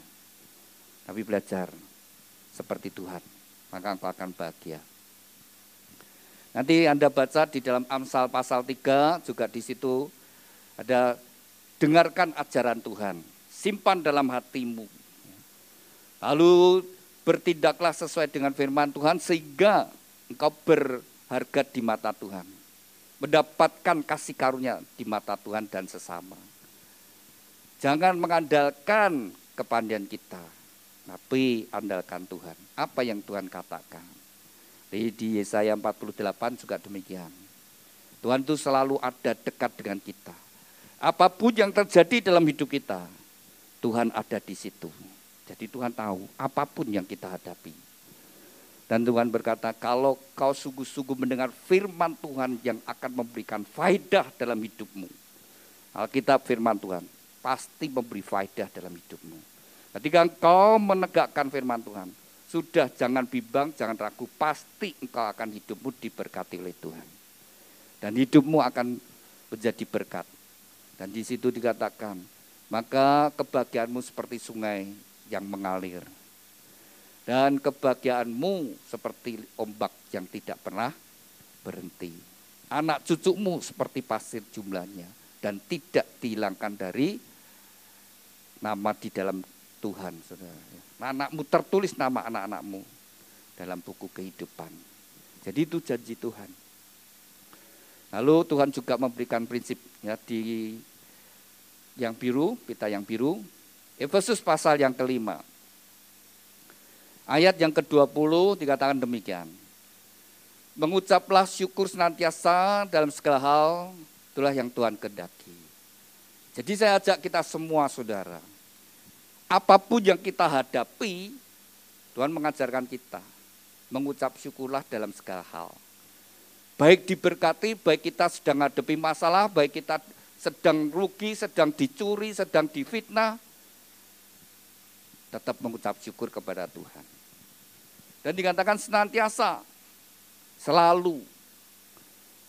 Tapi belajar seperti Tuhan, maka engkau akan bahagia. Nanti Anda baca di dalam Amsal pasal 3, juga di situ ada dengarkan ajaran Tuhan, simpan dalam hatimu. Lalu bertindaklah sesuai dengan firman Tuhan sehingga engkau berharga di mata Tuhan. Mendapatkan kasih karunia di mata Tuhan dan sesama. Jangan mengandalkan kepandaian kita, tapi andalkan Tuhan. Apa yang Tuhan katakan. Di Yesaya 48 juga demikian. Tuhan itu selalu ada dekat dengan kita. Apapun yang terjadi dalam hidup kita, Tuhan ada di situ. Jadi Tuhan tahu apapun yang kita hadapi. Dan Tuhan berkata, kalau kau sungguh-sungguh mendengar firman Tuhan yang akan memberikan faedah dalam hidupmu. Alkitab firman Tuhan pasti memberi faedah dalam hidupmu. Ketika engkau menegakkan firman Tuhan, sudah jangan bimbang, jangan ragu, pasti engkau akan hidupmu diberkati oleh Tuhan. Dan hidupmu akan menjadi berkat. Dan di situ dikatakan, maka kebahagiaanmu seperti sungai yang mengalir. Dan kebahagiaanmu seperti ombak yang tidak pernah berhenti. Anak cucumu seperti pasir jumlahnya dan tidak dihilangkan dari nama di dalam Tuhan, saudara. Anakmu tertulis nama anak-anakmu dalam buku kehidupan. Jadi itu janji Tuhan. Lalu Tuhan juga memberikan prinsip ya di yang biru, pita yang biru. Efesus pasal yang kelima. Ayat yang ke-20 dikatakan demikian. Mengucaplah syukur senantiasa dalam segala hal, itulah yang Tuhan kehendaki. Jadi saya ajak kita semua saudara, apapun yang kita hadapi, Tuhan mengajarkan kita mengucap syukurlah dalam segala hal. Baik diberkati, baik kita sedang menghadapi masalah, baik kita sedang rugi, sedang dicuri, sedang difitnah, tetap mengucap syukur kepada Tuhan. Dan dikatakan senantiasa, selalu,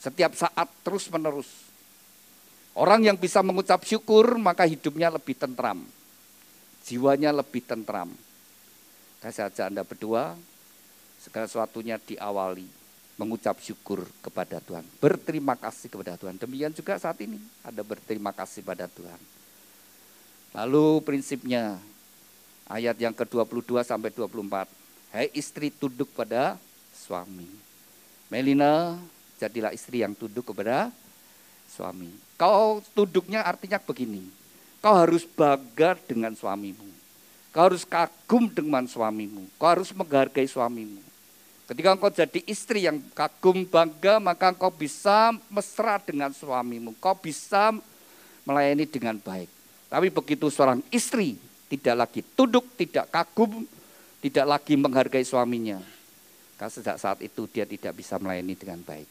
setiap saat, terus menerus. Orang yang bisa mengucap syukur, maka hidupnya lebih tentram. Jiwanya lebih tentram. Saya ajak Anda berdua, segala sesuatunya diawali mengucap syukur kepada Tuhan. Berterima kasih kepada Tuhan. Demikian juga saat ini, ada berterima kasih pada Tuhan. Lalu prinsipnya, ayat yang ke-22 sampai 24. Hai istri, tunduk pada suami. Melina, jadilah istri yang tunduk kepada suami. Kau tunduknya artinya begini. Kau harus bangga dengan suamimu. Kau harus kagum dengan suamimu. Kau harus menghargai suamimu. Ketika engkau jadi istri yang kagum, bangga, maka engkau bisa mesra dengan suamimu. Kau bisa melayani dengan baik. Tapi begitu seorang istri tidak lagi tunduk, tidak kagum, tidak lagi menghargai suaminya, karena sejak saat itu dia tidak bisa melayani dengan baik.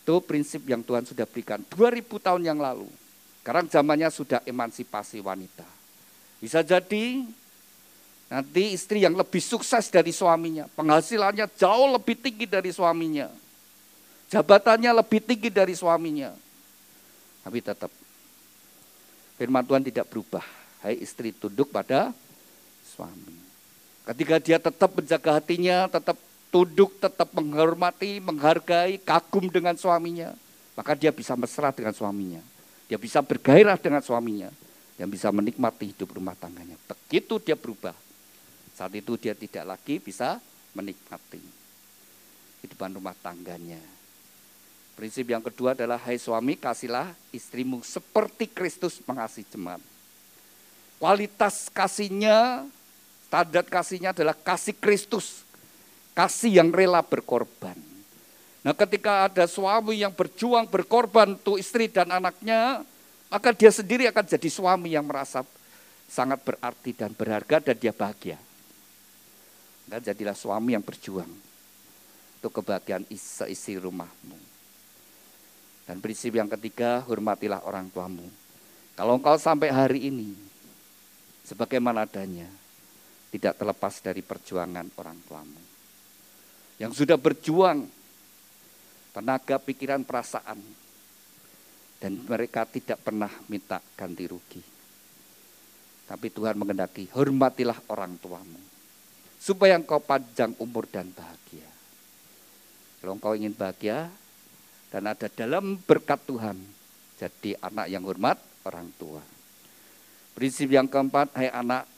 Itu prinsip yang Tuhan sudah berikan 2000 tahun yang lalu. Sekarang zamannya sudah emansipasi wanita. Bisa jadi nanti istri yang lebih sukses dari suaminya, penghasilannya jauh lebih tinggi dari suaminya, jabatannya lebih tinggi dari suaminya. Tapi tetap firman Tuhan tidak berubah. Hai istri, tunduk pada suami. Ketika dia tetap menjaga hatinya, tetap tunduk, tetap menghormati, menghargai, kagum dengan suaminya, maka dia bisa mesra dengan suaminya. Dia bisa bergairah dengan suaminya, yang bisa menikmati hidup rumah tangganya. Begitu dia berubah, saat itu dia tidak lagi bisa menikmati kehidupan rumah tangganya. Prinsip yang kedua adalah, hai suami, kasihlah istrimu seperti Kristus mengasihi jemaat. Kualitas kasihnya, standar kasihnya adalah kasih Kristus. Kasih yang rela berkorban. Nah, ketika ada suami yang berjuang berkorban untuk istri dan anaknya, maka dia sendiri akan jadi suami yang merasa sangat berarti dan berharga dan dia bahagia. Dan jadilah suami yang berjuang untuk kebahagiaan isi rumahmu. Dan prinsip yang ketiga, hormatilah orang tuamu. Kalau engkau sampai hari ini sebagaimana adanya, tidak terlepas dari perjuangan orang tuamu. Yang sudah berjuang, tenaga, pikiran, perasaan. Dan mereka tidak pernah minta ganti rugi. Tapi Tuhan menghendaki, hormatilah orang tuamu. Supaya engkau panjang umur dan bahagia. Kalau engkau ingin bahagia dan ada dalam berkat Tuhan, jadi anak yang hormat orang tua. Prinsip yang keempat, hai anak,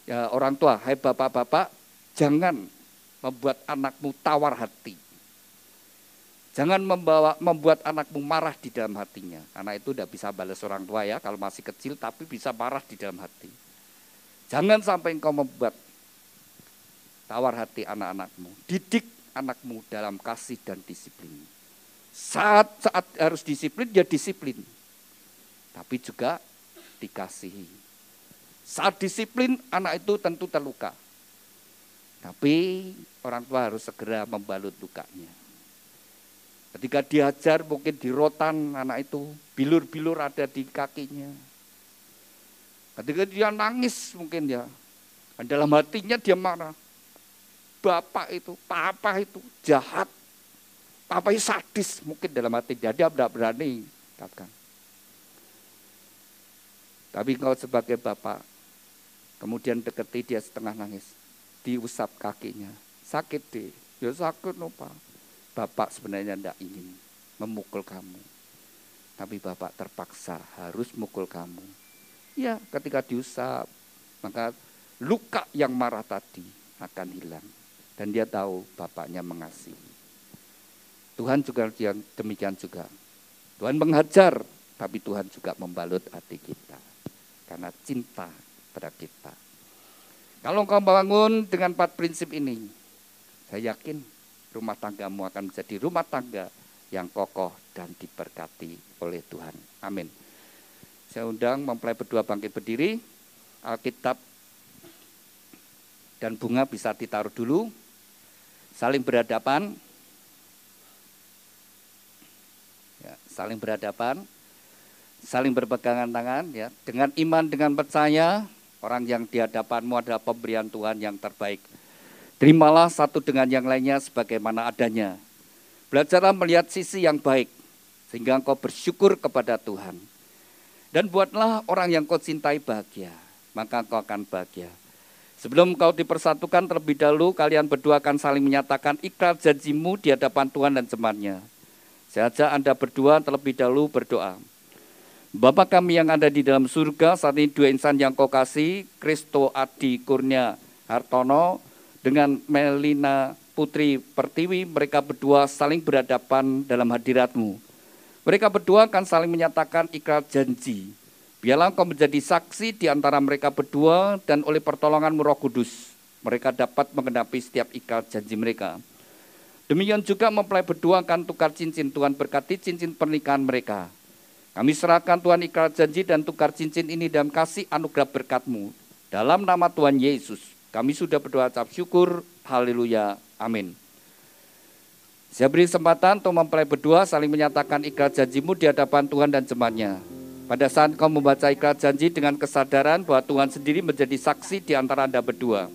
ya orang tua, hai bapak-bapak, jangan membuat anakmu tawar hati. Jangan membuat anakmu marah di dalam hatinya. Anak itu tidak bisa balas orang tua ya, kalau masih kecil, tapi bisa marah di dalam hati. Jangan sampai engkau membuat tawar hati anak-anakmu. Didik anakmu dalam kasih dan disiplin. Saat harus disiplin, ya disiplin. Tapi juga dikasihi. Saat disiplin, anak itu tentu terluka. Tapi orang tua harus segera membalut lukanya. Ketika diajar mungkin di rotan anak itu, bilur-bilur ada di kakinya. Ketika dia nangis mungkin ya, dalam hatinya dia marah. Bapak itu, papa itu jahat. Papa itu sadis mungkin dalam hati dia tidak berani katakan. Tapi kau sebagai bapak, kemudian deketi dia setengah nangis, diusap kakinya, sakit deh, ya sakit lupa. Bapak sebenarnya tidak ingin memukul kamu, tapi bapak terpaksa harus mukul kamu. Ya, ketika diusap, maka luka yang marah tadi akan hilang. Dan dia tahu bapaknya mengasihi. Tuhan juga demikian juga. Tuhan menghajar tapi Tuhan juga membalut hati kita karena cinta pada kita. Kalau engkau bangun dengan 4 prinsip ini, saya yakin rumah tanggamu akan menjadi rumah tangga yang kokoh dan diberkati oleh Tuhan. Amin. Saya undang mempelai berdua bangkit berdiri. Alkitab dan bunga bisa ditaruh dulu. Saling berhadapan. Ya, saling berhadapan. Saling berpegangan tangan. Ya. Dengan iman, dengan percaya, orang yang di hadapanmu adalah pemberian Tuhan yang terbaik. Terimalah satu dengan yang lainnya sebagaimana adanya. Belajarlah melihat sisi yang baik, sehingga engkau bersyukur kepada Tuhan. Dan buatlah orang yang kau cintai bahagia, maka engkau akan bahagia. Sebelum engkau dipersatukan terlebih dahulu, kalian berdua akan saling menyatakan ikrar janjimu di hadapan Tuhan dan jemaatnya. Saya ajak Anda berdua terlebih dahulu berdoa. Bapa kami yang ada di dalam surga, saat ini 2 insan yang kau kasih, Kristo Adi Kurnia Hartono dengan Melina Putri Pertiwi, mereka berdua saling berhadapan dalam hadirat-Mu. Mereka berdua akan saling menyatakan ikrar janji. Biarlah Engkau menjadi saksi di antara mereka berdua dan oleh pertolongan-Mu Roh Kudus, mereka dapat menggenapi setiap ikrar janji mereka. Demikian juga mempelai berdua akan tukar cincin. Tuhan berkati cincin pernikahan mereka. Kami serahkan Tuhan ikrar janji dan tukar cincin ini dalam kasih anugerah berkat-Mu. Dalam nama Tuhan Yesus, kami sudah berdoa ucap syukur. Haleluya. Amin. Saya beri kesempatan untuk mempelai berdua saling menyatakan ikrar janjimu di hadapan Tuhan dan jemaatnya. Pada saat kau membaca ikrar janji dengan kesadaran bahwa Tuhan sendiri menjadi saksi di antara Anda berdua.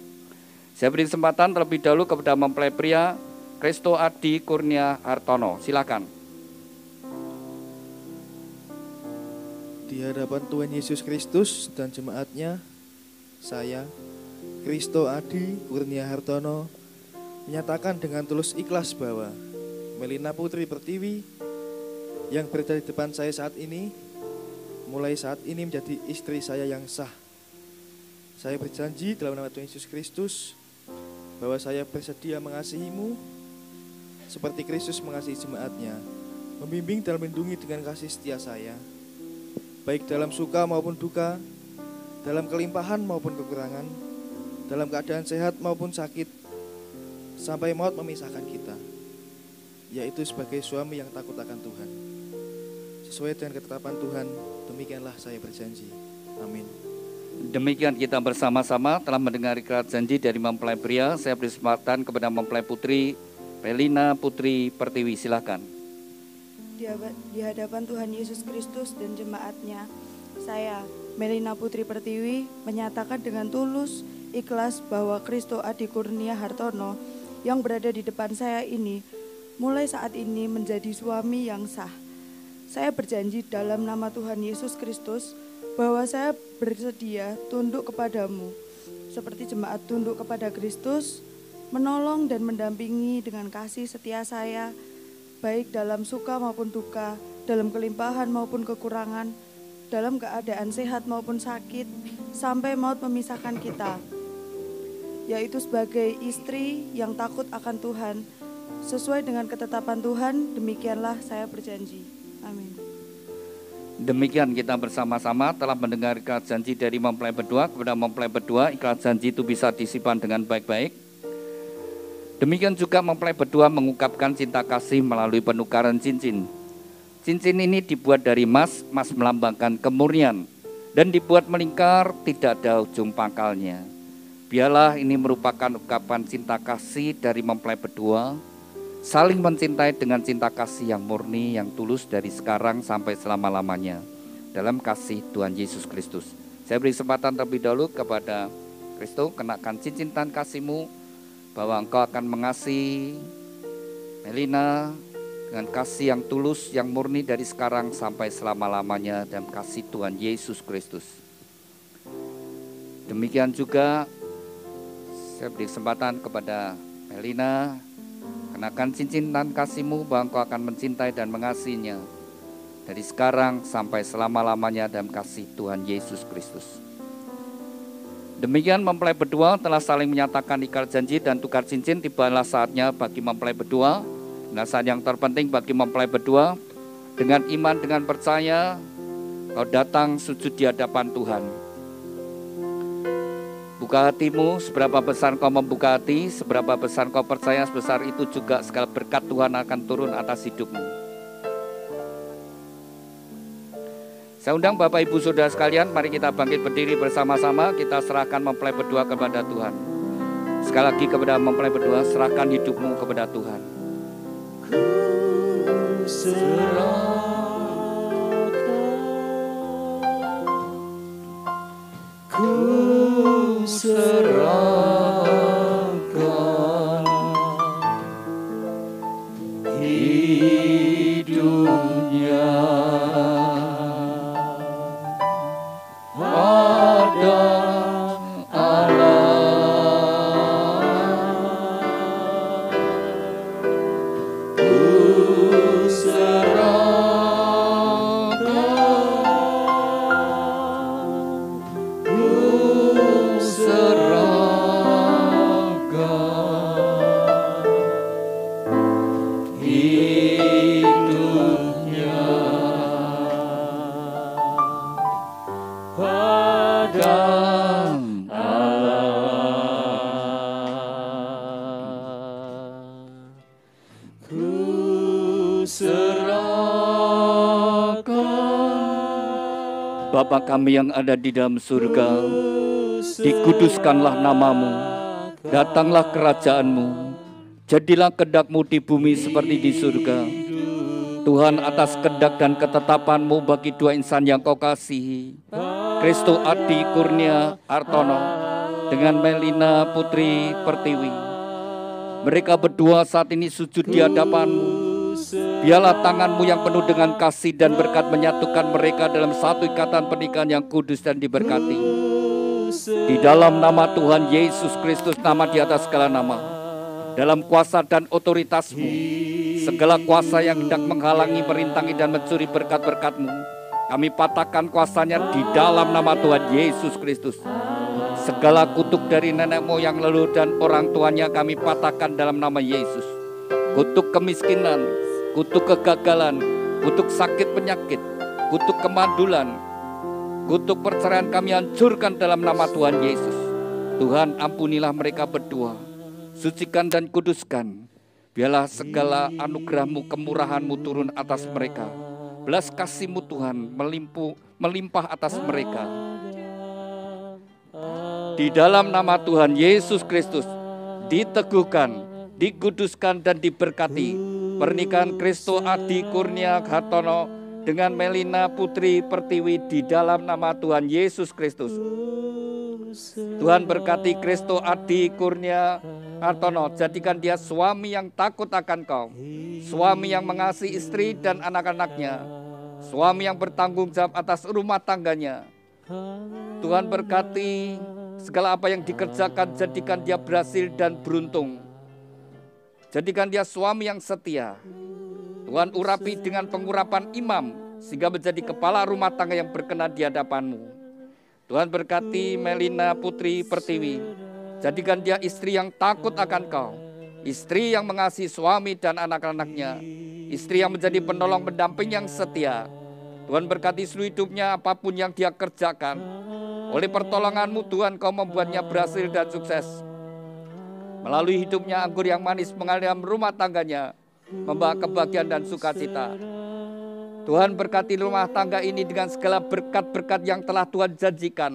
Saya beri kesempatan terlebih dahulu kepada mempelai pria, Kristo Adi Kurnia Hartono. Silakan. Di hadapan Tuhan Yesus Kristus dan jemaatnya, saya, Kristo Adi Kurnia Hartono, menyatakan dengan tulus ikhlas bahwa Melina Putri Pertiwi yang berada di depan saya saat ini, mulai saat ini menjadi istri saya yang sah. Saya berjanji dalam nama Tuhan Yesus Kristus bahwa saya bersedia mengasihimu seperti Kristus mengasihi jemaatnya, membimbing dan melindungi dengan kasih setia saya, baik dalam suka maupun duka, dalam kelimpahan maupun kekurangan, dalam keadaan sehat maupun sakit, sampai maut memisahkan kita, yaitu sebagai suami yang takut akan Tuhan. Sesuai dengan ketetapan Tuhan, demikianlah saya berjanji. Amin. Demikian kita bersama-sama telah mendengar ikrar janji dari mempelai pria. Saya beri kesempatan kepada mempelai putri, Melina Putri Pertiwi. Silakan. Di hadapan Tuhan Yesus Kristus dan jemaatnya, saya, Melina Putri Pertiwi, menyatakan dengan tulus, ikhlas bahwa Kristo Adi Kurnia Hartono yang berada di depan saya ini, mulai saat ini menjadi suami yang sah. Saya berjanji dalam nama Tuhan Yesus Kristus bahwa saya bersedia tunduk kepadamu, seperti jemaat tunduk kepada Kristus, menolong dan mendampingi dengan kasih setia saya, baik dalam suka maupun duka, dalam kelimpahan maupun kekurangan, dalam keadaan sehat maupun sakit, sampai maut memisahkan kita, yaitu sebagai istri yang takut akan Tuhan. Sesuai dengan ketetapan Tuhan, demikianlah saya berjanji. Amin. Demikian kita bersama-sama telah mendengar ikrar janji dari mempelai berdua kepada mempelai berdua. Ikrar janji itu bisa disimpan dengan baik-baik. Demikian juga mempelai berdua mengungkapkan cinta kasih melalui penukaran cincin. Cincin ini dibuat dari emas, emas melambangkan kemurnian, dan dibuat melingkar, tidak ada ujung pangkalnya. Biarlah ini merupakan ungkapan cinta kasih dari mempelai berdua, saling mencintai dengan cinta kasih yang murni, yang tulus dari sekarang sampai selama-lamanya, dalam kasih Tuhan Yesus Kristus. Saya beri kesempatan terlebih dahulu kepada Kristo, kenakan cincin tangan kasih-Mu, bahwa Engkau akan mengasihi Melina dengan kasih yang tulus, yang murni dari sekarang sampai selama-lamanya dalam kasih Tuhan Yesus Kristus. Demikian juga saya beri kesempatan kepada Melina, kenakan cincin tangan kasih-Mu bahwa Engkau akan mencintai dan mengasihinya dari sekarang sampai selama-lamanya dalam kasih Tuhan Yesus Kristus. Demikian mempelai berdua telah saling menyatakan ikrar janji dan tukar cincin. Tibalah saatnya bagi mempelai berdua, nah saat yang terpenting bagi mempelai berdua, dengan iman, dengan percaya, kau datang sujud di hadapan Tuhan. Buka hatimu, seberapa besar kau membuka hati, seberapa besar kau percaya, sebesar itu juga segala berkat Tuhan akan turun atas hidupmu. Saya undang Bapak Ibu Saudara sekalian, mari kita bangkit berdiri bersama-sama, kita serahkan mempelai berdoa kepada Tuhan. Sekali lagi kepada mempelai berdoa, serahkan hidupmu kepada Tuhan. Ku serahkan hidupnya pada Bapa kami yang ada di dalam surga, dikuduskanlah namamu, datanglah kerajaanmu, jadilah kehendak-Mu di bumi seperti di surga. Tuhan, atas kehendak dan ketetapan-Mu bagi dua insan yang Kau kasihi, Kristo Adi Kurnia Hartono dengan Melina Putri Pertiwi, mereka berdua saat ini sujud di hadapan-Mu. Biarlah tangan-Mu yang penuh dengan kasih dan berkat menyatukan mereka dalam satu ikatan pernikahan yang kudus dan diberkati. Di dalam nama Tuhan Yesus Kristus, nama di atas segala nama, dalam kuasa dan otoritas-Mu, segala kuasa yang hendak menghalangi, merintangi dan mencuri berkat-berkat-Mu, kami patahkan kuasanya di dalam nama Tuhan Yesus Kristus. Segala kutuk dari nenek moyang leluhur dan orang tuanya kami patahkan dalam nama Yesus. Kutuk kemiskinan, kutuk kegagalan, kutuk sakit penyakit, kutuk kemandulan, kutuk perceraian kami hancurkan dalam nama Tuhan Yesus. Tuhan, ampunilah mereka berdua, sucikan dan kuduskan. Biarlah segala anugerah-Mu, kemurahan-Mu turun atas mereka. Belas kasih-Mu Tuhan melimpah atas mereka. Di dalam nama Tuhan Yesus Kristus, diteguhkan, dikuduskan dan diberkati pernikahan Kristo Adi Kurnia Hartono dengan Melina Putri Pertiwi di dalam nama Tuhan Yesus Kristus. Tuhan berkati Kristo Adi Kurnia Hartono, jadikan dia suami yang takut akan Kau, suami yang mengasihi istri dan anak-anaknya, suami yang bertanggung jawab atas rumah tangganya. Tuhan berkati segala apa yang dikerjakan, jadikan dia berhasil dan beruntung. Jadikan dia suami yang setia. Tuhan urapi dengan pengurapan imam, sehingga menjadi kepala rumah tangga yang berkenan di hadapan-Mu. Tuhan berkati Melina Putri Pertiwi. Jadikan dia istri yang takut akan Kau, istri yang mengasihi suami dan anak-anaknya, istri yang menjadi penolong pendamping yang setia. Tuhan berkati seluruh hidupnya, apapun yang dia kerjakan. Oleh pertolongan-Mu Tuhan, Kau membuatnya berhasil dan sukses. Melalui hidupnya anggur yang manis mengalir dalam rumah tangganya, membawa kebahagiaan dan sukacita. Tuhan berkati rumah tangga ini dengan segala berkat-berkat yang telah Tuhan janjikan.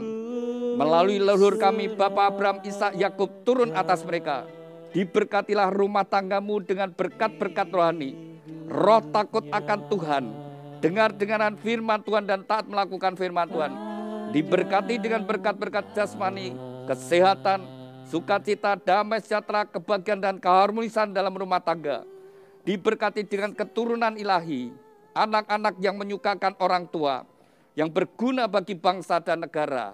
Melalui leluhur kami Bapak Abraham, Ishak, Yakub turun atas mereka. Diberkatilah rumah tanggamu dengan berkat-berkat rohani. Roh takut akan Tuhan, dengar-dengaran firman Tuhan dan taat melakukan firman Tuhan. Diberkati dengan berkat-berkat jasmani, kesehatan, sukacita, damai sejahtera, kebahagiaan dan keharmonisan dalam rumah tangga. Diberkati dengan keturunan ilahi, anak-anak yang menyukakan orang tua, yang berguna bagi bangsa dan negara.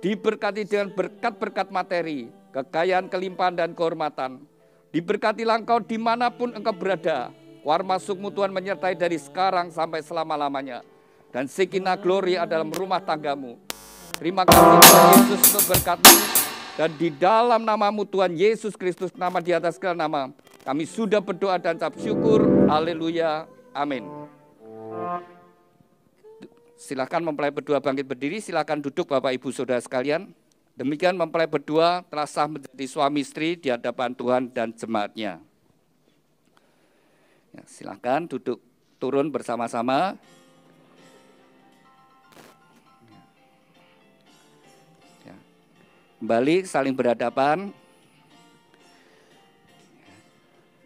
Diberkati dengan berkat-berkat materi, kekayaan, kelimpahan dan kehormatan. Diberkatilah engkau dimanapun engkau berada. Warma sukmu Tuhan menyertai dari sekarang sampai selama-lamanya. Dan Shekinah glory ada dalam rumah tanggamu. Terima kasih Tuhan Yesus untuk berkat-Mu. Dan di dalam nama-Mu Tuhan Yesus Kristus, nama di atas segala nama, kami sudah berdoa dan ucap syukur. Haleluya. Amin. silakan mempelai berdua bangkit berdiri, silakan duduk Bapak Ibu Saudara sekalian. Demikian mempelai berdua telah sah menjadi suami istri di hadapan Tuhan dan jemaatnya. Ya, silakan duduk turun bersama-sama. Ya. Kembali saling berhadapan.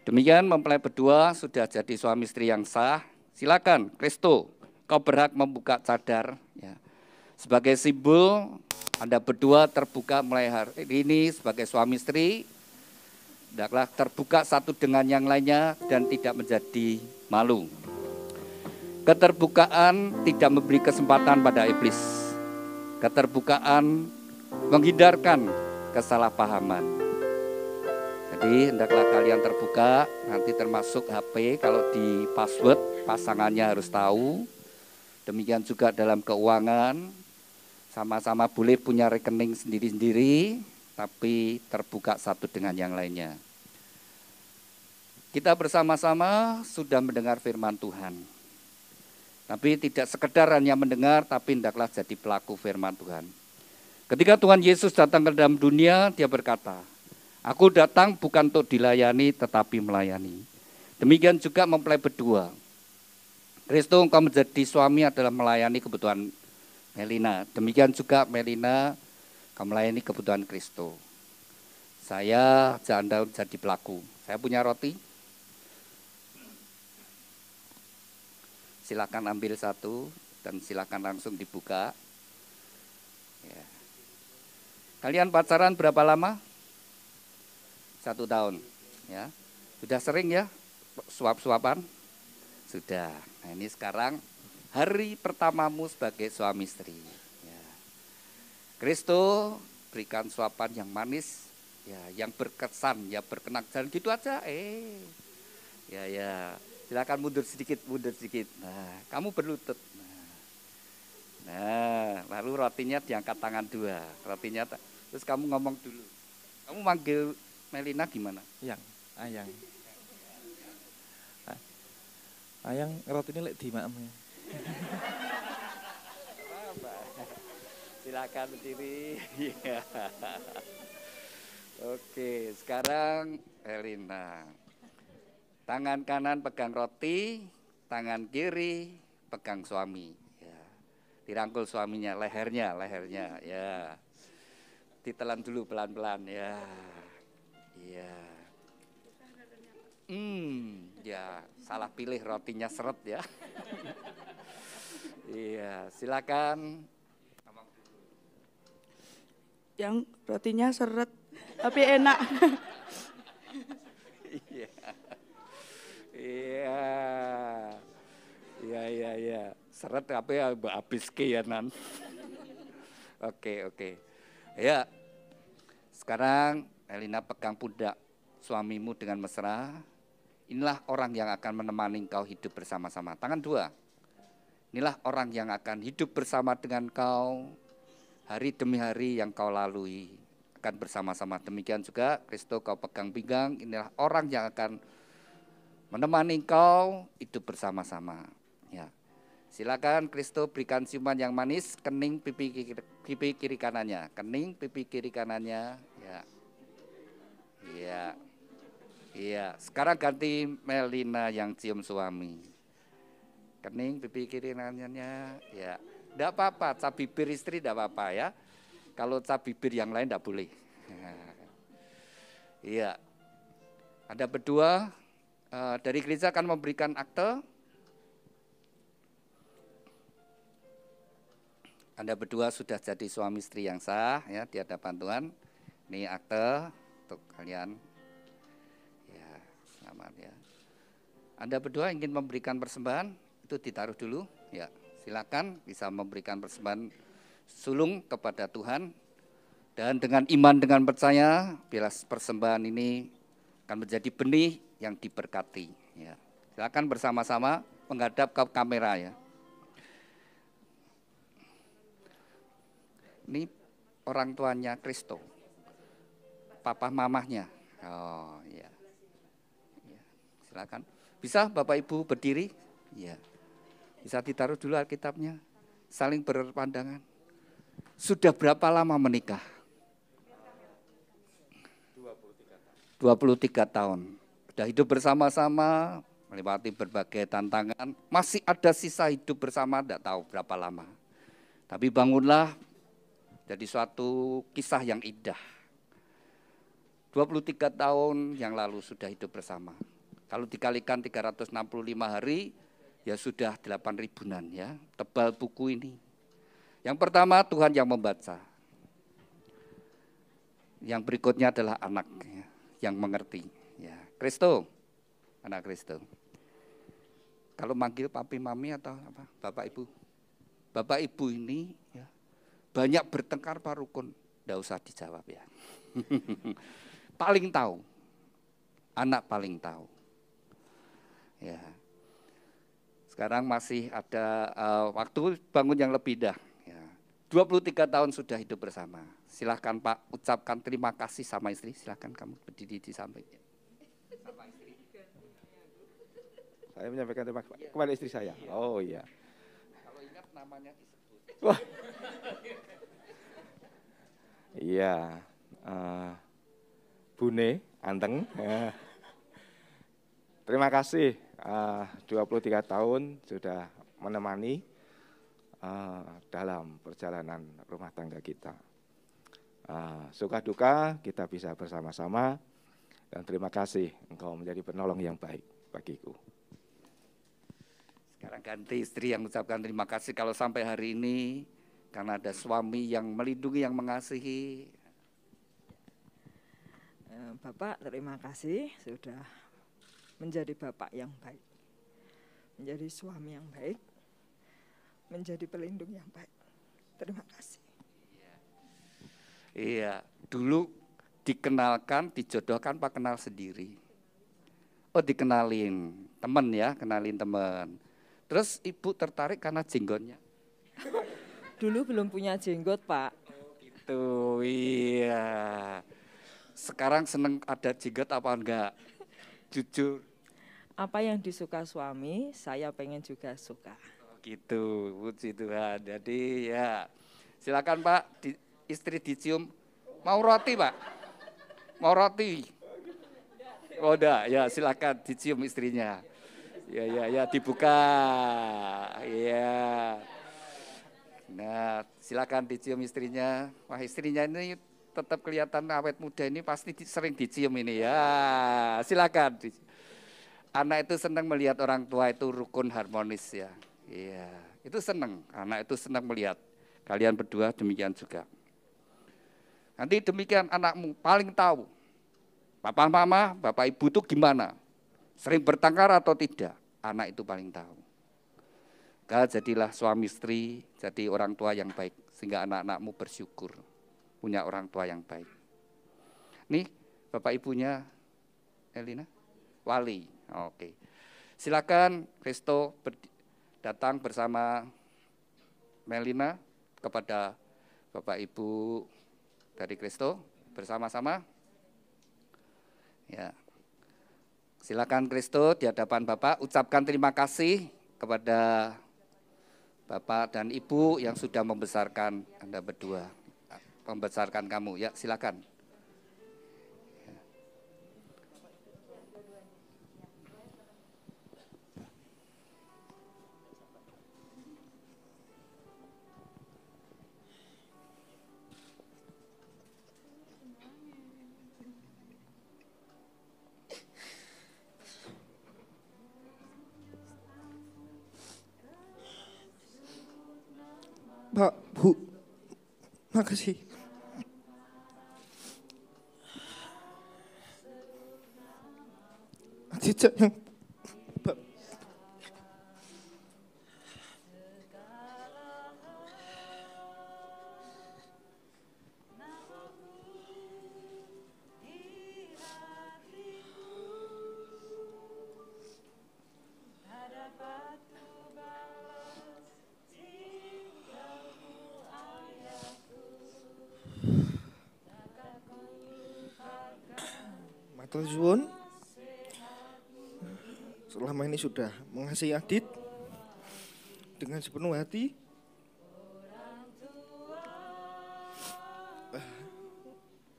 Demikian mempelai berdua sudah jadi suami istri yang sah. Silakan, Kristo, kau berhak membuka cadar. Ya. Sebagai simbol Anda berdua terbuka mulai hari ini sebagai suami istri. Hendaklah terbuka satu dengan yang lainnya dan tidak menjadi malu. Keterbukaan tidak memberi kesempatan pada iblis. Keterbukaan menghindarkan kesalahpahaman. Jadi hendaklah kalian terbuka, nanti termasuk HP, kalau di password pasangannya harus tahu. Demikian juga dalam keuangan, sama-sama boleh punya rekening sendiri-sendiri, tapi terbuka satu dengan yang lainnya. Kita bersama-sama sudah mendengar firman Tuhan. Tapi tidak sekedar hanya mendengar, tapi hendaklah jadi pelaku firman Tuhan. Ketika Tuhan Yesus datang ke dalam dunia, dia berkata, aku datang bukan untuk dilayani, tetapi melayani. Demikian juga mempelai berdua. Kristo, engkau menjadi suami adalah melayani kebutuhan Melina. Demikian juga Melina, engkau melayani kebutuhan Kristo. Saya janda jadi pelaku. Saya punya roti. Silakan ambil satu dan silakan langsung dibuka. Ya. Kalian pacaran berapa lama? 1 tahun. Ya. Sudah sering ya suap-suapan? Sudah. Nah, ini sekarang hari pertamamu sebagai suami istri. Ya. Kristo berikan suapan yang manis, ya, yang berkesan, ya berkenan. Jangan gitu aja. Ya. Silakan mundur sedikit. Nah, kamu berlutut. Nah, lalu rotinya diangkat tangan 2. Rotinya, terus kamu ngomong dulu. Kamu manggil Melina gimana? Ayang. Ayang rotinya lek dimakmu. Silakan berdiri. Ya. Oke, sekarang Melina. Tangan kanan pegang roti, tangan kiri pegang suami. Ya. Dirangkul suaminya, lehernya, ya. Ditelan dulu pelan-pelan, ya. Iya. Ya, salah pilih rotinya seret ya. Iya, silakan. Yang rotinya seret, tapi enak. Iya. Seret tapi habis kianan. Oke. Ya. Sekarang Melina pegang pundak suamimu dengan mesra. Inilah orang yang akan menemani engkau hidup bersama-sama. Tangan 2. Inilah orang yang akan hidup bersama dengan kau hari demi hari yang kau lalui. Akan bersama-sama. Demikian juga Kristo kau pegang pinggang. Inilah orang yang akan menemani engkau hidup bersama-sama. Ya. Silakan Kristo berikan ciuman yang manis, kening pipi kiri kanannya. Kening pipi kiri kanannya. Ya. Iya, sekarang ganti Melina yang cium suami. Kening pipi kiri kanannya. Ya. Enggak apa-apa, cap bibir istri enggak apa-apa ya. Kalau cap bibir yang lain enggak boleh. Iya. Anda berdua dari gereja akan memberikan akte. Anda berdua sudah jadi suami istri yang sah ya di hadapan Tuhan. Ini akte untuk kalian. Ya, selamat ya. Anda berdua ingin memberikan persembahan, itu ditaruh dulu. Ya, silakan bisa memberikan persembahan sulung kepada Tuhan. Dan dengan iman, dengan percaya, bila persembahan ini akan menjadi benih yang diberkati. Ya. Silakan bersama-sama menghadap ke kamera ya. Ini orang tuanya Kristo, papa mamahnya. Oh iya. Ya. Silakan. Bisa Bapak Ibu berdiri? Ya. Bisa ditaruh dulu Alkitabnya. Saling berpandangan. Sudah berapa lama menikah? 23 tahun. Sudah hidup bersama-sama, melewati berbagai tantangan. Masih ada sisa hidup bersama, tidak tahu berapa lama. Tapi bangunlah jadi suatu kisah yang indah. 23 tahun yang lalu sudah hidup bersama. Kalau dikalikan 365 hari, ya sudah 8.000-an ya. Tebal buku ini. Yang pertama Tuhan yang membaca. Yang berikutnya adalah anak yang mengerti. Ya, Kristo, anak Kristo. Kalau manggil papi mami atau apa, bapak ibu. Bapak ibu ini ya, banyak bertengkar Pak Rukun, enggak usah dijawab ya. Paling tahu, anak paling tahu. Ya. Sekarang masih ada waktu bangun yang lebih dah. Ya. 23 tahun sudah hidup bersama. Silahkan Pak, ucapkan terima kasih sama istri. Silahkan kamu berdiri di samping. Sama istri. Saya menyampaikan terima kasih kepada istri saya. Oh iya. Kalau ingat namanya disebut. Wah. Iya. Bune, anteng. Terima kasih. 23 tahun sudah menemani dalam perjalanan rumah tangga kita. Suka duka kita bisa bersama-sama, dan terima kasih engkau menjadi penolong yang baik bagiku. Sekarang ganti istri yang mengucapkan terima kasih kalau sampai hari ini karena ada suami yang melindungi, yang mengasihi. Bapak, terima kasih sudah menjadi bapak yang baik, menjadi suami yang baik, menjadi pelindung yang baik. Terima kasih. Iya, dulu dikenalkan, dijodohkan Pak kenal sendiri. Oh dikenalin, teman ya, kenalin teman. Terus ibu tertarik karena jenggotnya? Dulu belum punya jenggot Pak. Oh gitu, iya. Sekarang seneng ada jenggot apa enggak? Jujur. Apa yang disuka suami, saya pengen juga suka. Oh gitu, puji Tuhan. Jadi ya, silakan Pak, istri dicium. Mau roti Pak? Mau roti? Oh enggak, ya silakan dicium istrinya. Ya dibuka. Ya. Nah, silakan dicium istrinya. Wah, istrinya ini tetap kelihatan awet muda, ini pasti sering dicium ini ya. Silakan. Anak itu senang melihat orang tua itu rukun harmonis ya. Iya, itu senang. Anak itu senang melihat. Kalian berdua demikian juga. Nanti demikian anakmu paling tahu. Papa mama, bapak ibu itu gimana? Sering bertengkar atau tidak? Anak itu paling tahu. Jadilah suami istri, jadi orang tua yang baik. Sehingga anak-anakmu bersyukur punya orang tua yang baik. Nih bapak ibunya Elina, Wali. Oke. Silakan Kristo datang bersama Melina kepada bapak ibu dari Kristo bersama-sama. Ya. Silakan Kristo di hadapan Bapak ucapkan terima kasih kepada Bapak dan Ibu yang sudah membesarkan Anda berdua, membesarkan kamu. Ya, silakan. Pak, Bu, makasih. Jejak yang Pak. Matur suwun. Selama ini sudah mengasihi Adit dengan sepenuh hati,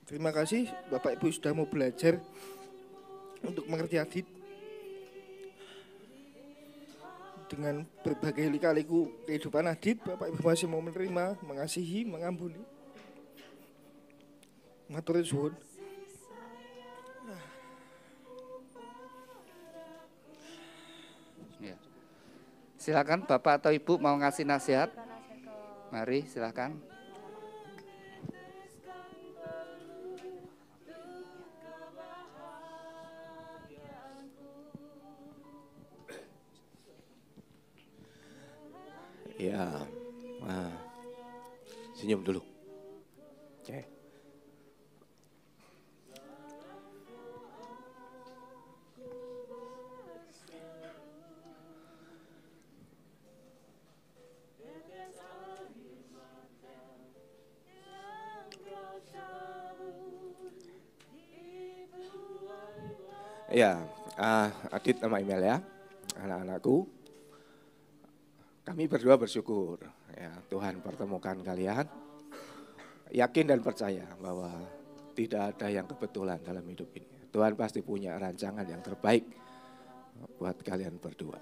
Terima kasih Bapak Ibu sudah mau belajar untuk mengerti Adit. Dengan berbagai lika-liku kehidupan Adit, Bapak Ibu masih mau menerima, mengasihi, mengampuni. Matur suwun. Ya. Silakan Bapak atau Ibu mau ngasih nasihat. Mari silakan. Ya, senyum dulu. Oke. Ya, Adit nama email ya, anak-anakku. Kami berdua bersyukur ya, Tuhan pertemukan kalian. Yakin dan percaya bahwa tidak ada yang kebetulan dalam hidup ini. Tuhan pasti punya rancangan yang terbaik buat kalian berdua.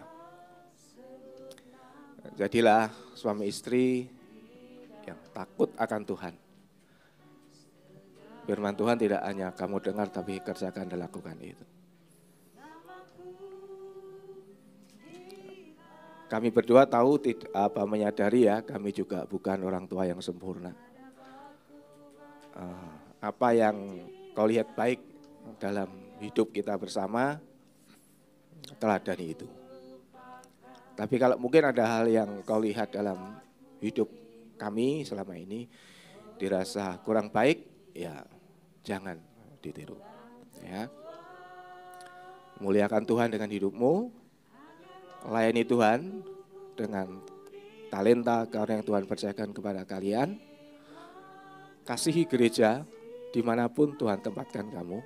Jadilah suami istri yang takut akan Tuhan. Firman Tuhan tidak hanya kamu dengar tapi kerjakan dan lakukan itu. Kami berdua tahu menyadari ya, kami juga bukan orang tua yang sempurna. Apa yang kau lihat baik dalam hidup kita bersama, teladani itu. Tapi kalau mungkin ada hal yang kau lihat dalam hidup kami selama ini dirasa kurang baik, ya jangan ditiru. Ya. Muliakan Tuhan dengan hidupmu. Layani Tuhan dengan talenta karena yang Tuhan percayakan kepada kalian. Kasihi gereja dimanapun Tuhan tempatkan kamu.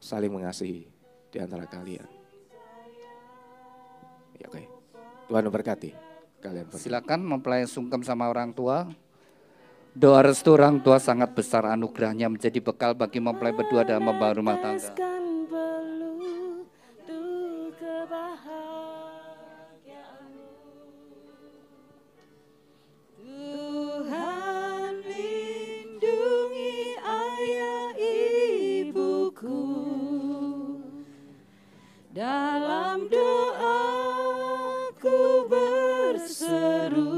Saling mengasihi di antara kalian. Ya, oke. Tuhan memberkati kalian. Silakan mempelai sungkem sama orang tua. Doa restu orang tua sangat besar anugerahnya menjadi bekal bagi mempelai berdua dalam membangun rumah tangga. Dalam doaku berseru,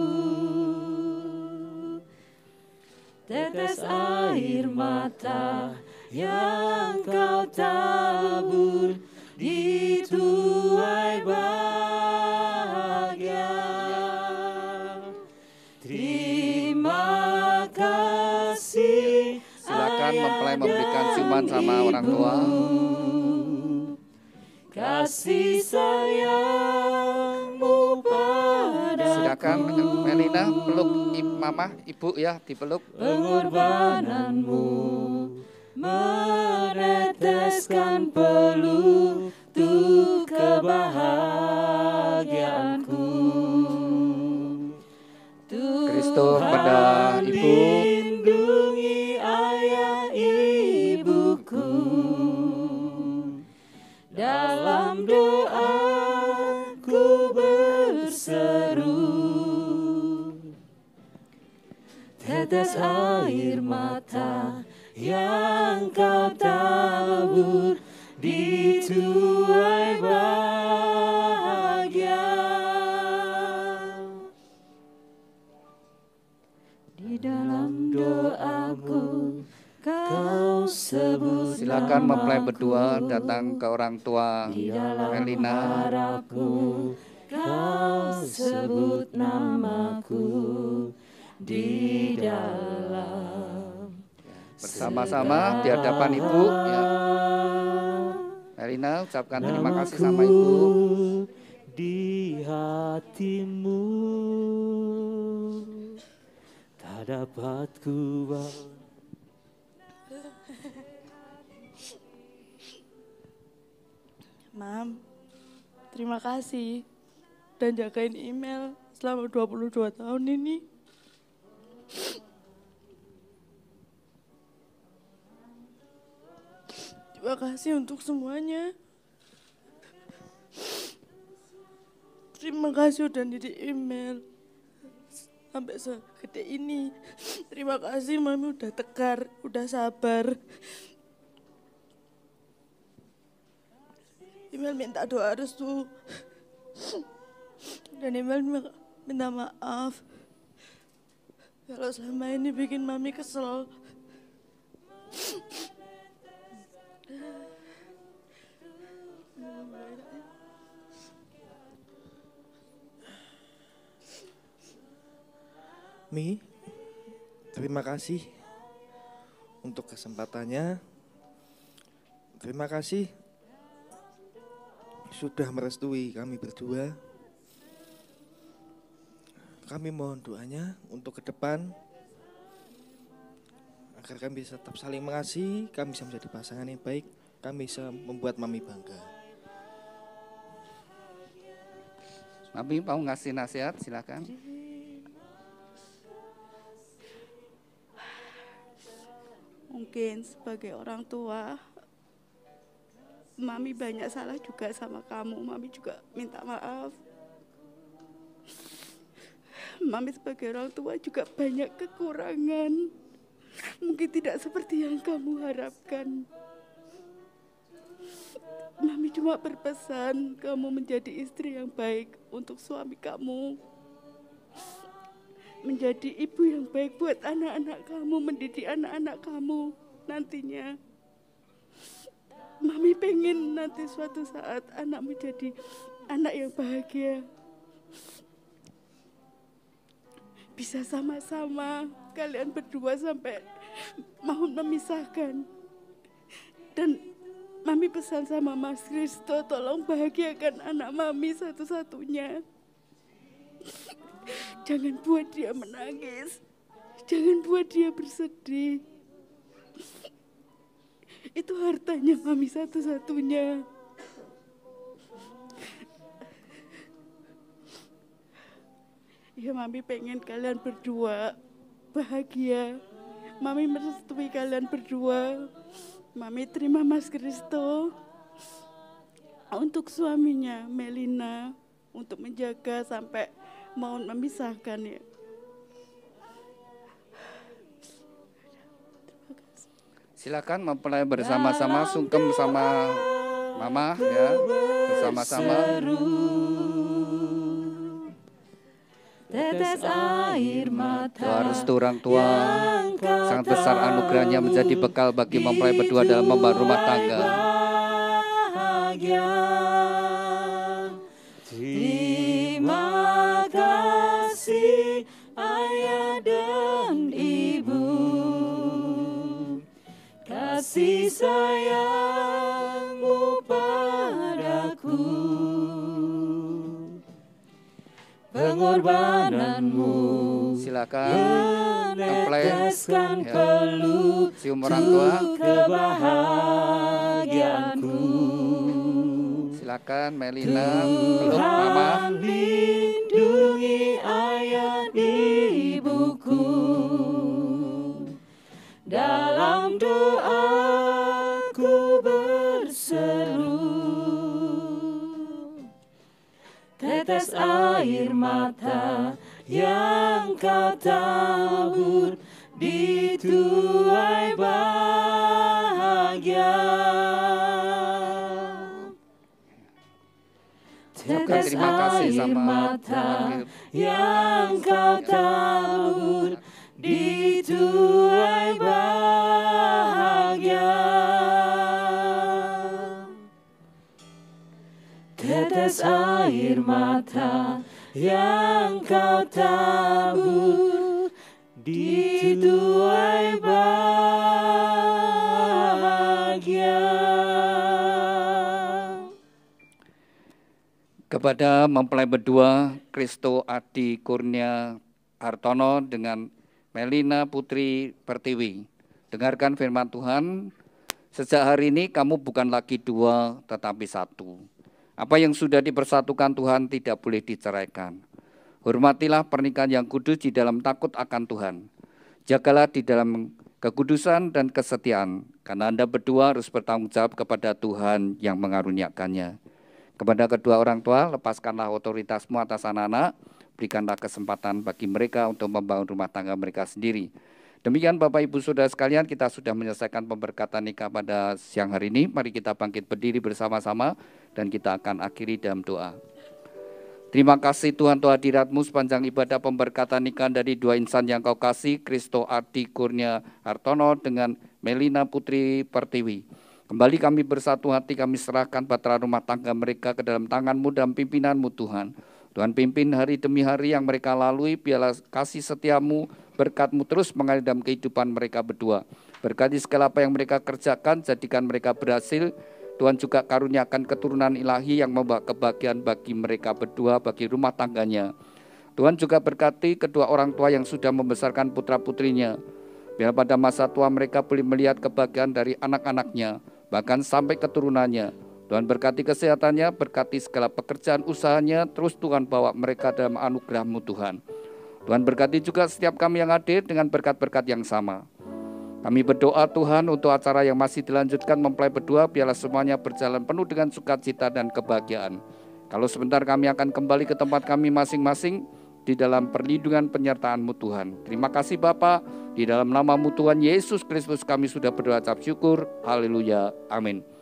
tetes air mata yang kau tabur di tuai bahagia. Terima kasih. Silakan mempelai memberikan ciuman sama orang tua. Kasih sayangmu pada silakan Melina peluk mama, ibu ya, dipeluk. Pengorbananmu meneteskan peluru kebahagiaanku. Kristus pada ibu. Lindungi ayah ibuku. Dalam doaku berseru, tetes air mata yang kau tabur di tuai bahagia. Di dalam doaku kau sebut. Silakan mempelai berdua datang ke orang tua Melina. Kau sebut namaku di dalam. Bersama-sama di hadapan ibu ya. Melina ucapkan terima kasih sama ibu. Di hatimu tak dapat ku. Mam, terima kasih dan jagain email selama 22 tahun ini. Terima kasih untuk semuanya. Terima kasih udah didik email sampai segede ini. Terima kasih Mami udah tegar, udah sabar. Email minta doa restu. Dan email minta maaf kalau selama ini bikin Mami kesel. Mi, terima kasih untuk kesempatannya. Terima kasih sudah merestui kami berdua. Kami mohon doanya untuk ke depan agar kami bisa tetap saling mengasihi, kami bisa menjadi pasangan yang baik, kami bisa membuat Mami bangga. Mami mau ngasih nasihat, silakan. Mungkin sebagai orang tua, Mami banyak salah juga sama kamu. Mami juga minta maaf. Mami sebagai orang tua juga banyak kekurangan. Mungkin tidak seperti yang kamu harapkan. Mami cuma berpesan kamu menjadi istri yang baik untuk suami kamu. Menjadi ibu yang baik buat anak-anak kamu, mendidik anak-anak kamu nantinya. Mami pengen nanti suatu saat anakmu jadi anak yang bahagia. Bisa sama-sama kalian berdua sampai mau memisahkan. Dan Mami pesan sama Mas Kristo, tolong bahagiakan anak Mami satu-satunya. Jangan buat dia menangis. Jangan buat dia bersedih. Itu hartanya Mami satu-satunya. Ya Mami pengen kalian berdua bahagia. Mami merestui kalian berdua. Mami terima Mas Kristo untuk suaminya Melina, untuk menjaga sampai mau memisahkan ya. Silakan mempelai bersama-sama sungkem sama Mama ya, bersama-sama. Tetes air mata Restu orang tua sangat besar anugerahnya menjadi bekal bagi mempelai berdua dalam membangun rumah tangga. Terima kasih ayah dan ibu, kasih sayangmu padaku, pengorbananmu. Silakan mempelai ya, cium orang tua. Kebahagiaanku. Silakan Melina peluk Mama. Lindungi ayah ibuku dalam doaku berseru. Tetes air mata yang kau tabur di tuai bahagia. Tetes Terima kasih air sama mata yang kau tabur di tuai bahagia. Tetes air mata yang kau tabur di tuai bahagia. Kepada mempelai berdua Kristo Adi Kurnia Hartono dengan Melina Putri Pertiwi, dengarkan firman Tuhan. Sejak hari ini kamu bukan lagi dua tetapi satu. Apa yang sudah dipersatukan Tuhan tidak boleh diceraikan. Hormatilah pernikahan yang kudus di dalam takut akan Tuhan. Jagalah di dalam kekudusan dan kesetiaan Karena Anda berdua harus bertanggung jawab kepada Tuhan yang mengaruniakannya. Kepada kedua orang tua, lepaskanlah otoritasmu atas anak-anak, berikanlah kesempatan bagi mereka untuk membangun rumah tangga mereka sendiri. Demikian Bapak Ibu Saudara sekalian, kita sudah menyelesaikan pemberkatan nikah pada siang hari ini. Mari kita bangkit berdiri bersama-sama dan kita akan akhiri dalam doa. Terima kasih Tuhan untuk hadirat-Mu sepanjang ibadah pemberkatan nikah dari dua insan yang Kau kasih, Kristo Adi Kurnia Hartono dengan Melina Putri Pertiwi. Kembali kami bersatu hati, kami serahkan bahtera rumah tangga mereka ke dalam tangan-Mu dan pimpinan-Mu Tuhan. Tuhan pimpin hari demi hari yang mereka lalui, biarlah kasih setia-Mu, berkat-Mu terus mengalir dalam kehidupan mereka berdua. Berkati segala apa yang mereka kerjakan, jadikan mereka berhasil. Tuhan juga karuniakan keturunan ilahi yang membawa kebahagiaan bagi mereka berdua, bagi rumah tangganya. Tuhan juga berkati kedua orang tua yang sudah membesarkan putra-putrinya. Biar pada masa tua mereka boleh melihat kebahagiaan dari anak-anaknya, bahkan sampai keturunannya. Tuhan berkati kesehatannya, berkati segala pekerjaan usahanya, terus Tuhan bawa mereka dalam anugerah-Mu Tuhan. Tuhan berkati juga setiap kami yang hadir dengan berkat-berkat yang sama. Kami berdoa Tuhan untuk acara yang masih dilanjutkan mempelai berdua, biarlah semuanya berjalan penuh dengan sukacita dan kebahagiaan. Kalau sebentar kami akan kembali ke tempat kami masing-masing di dalam perlindungan penyertaan-Mu Tuhan. Terima kasih Bapa, di dalam nama-Mu Tuhan Yesus Kristus kami sudah berdoa ucap syukur. Haleluya. Amin.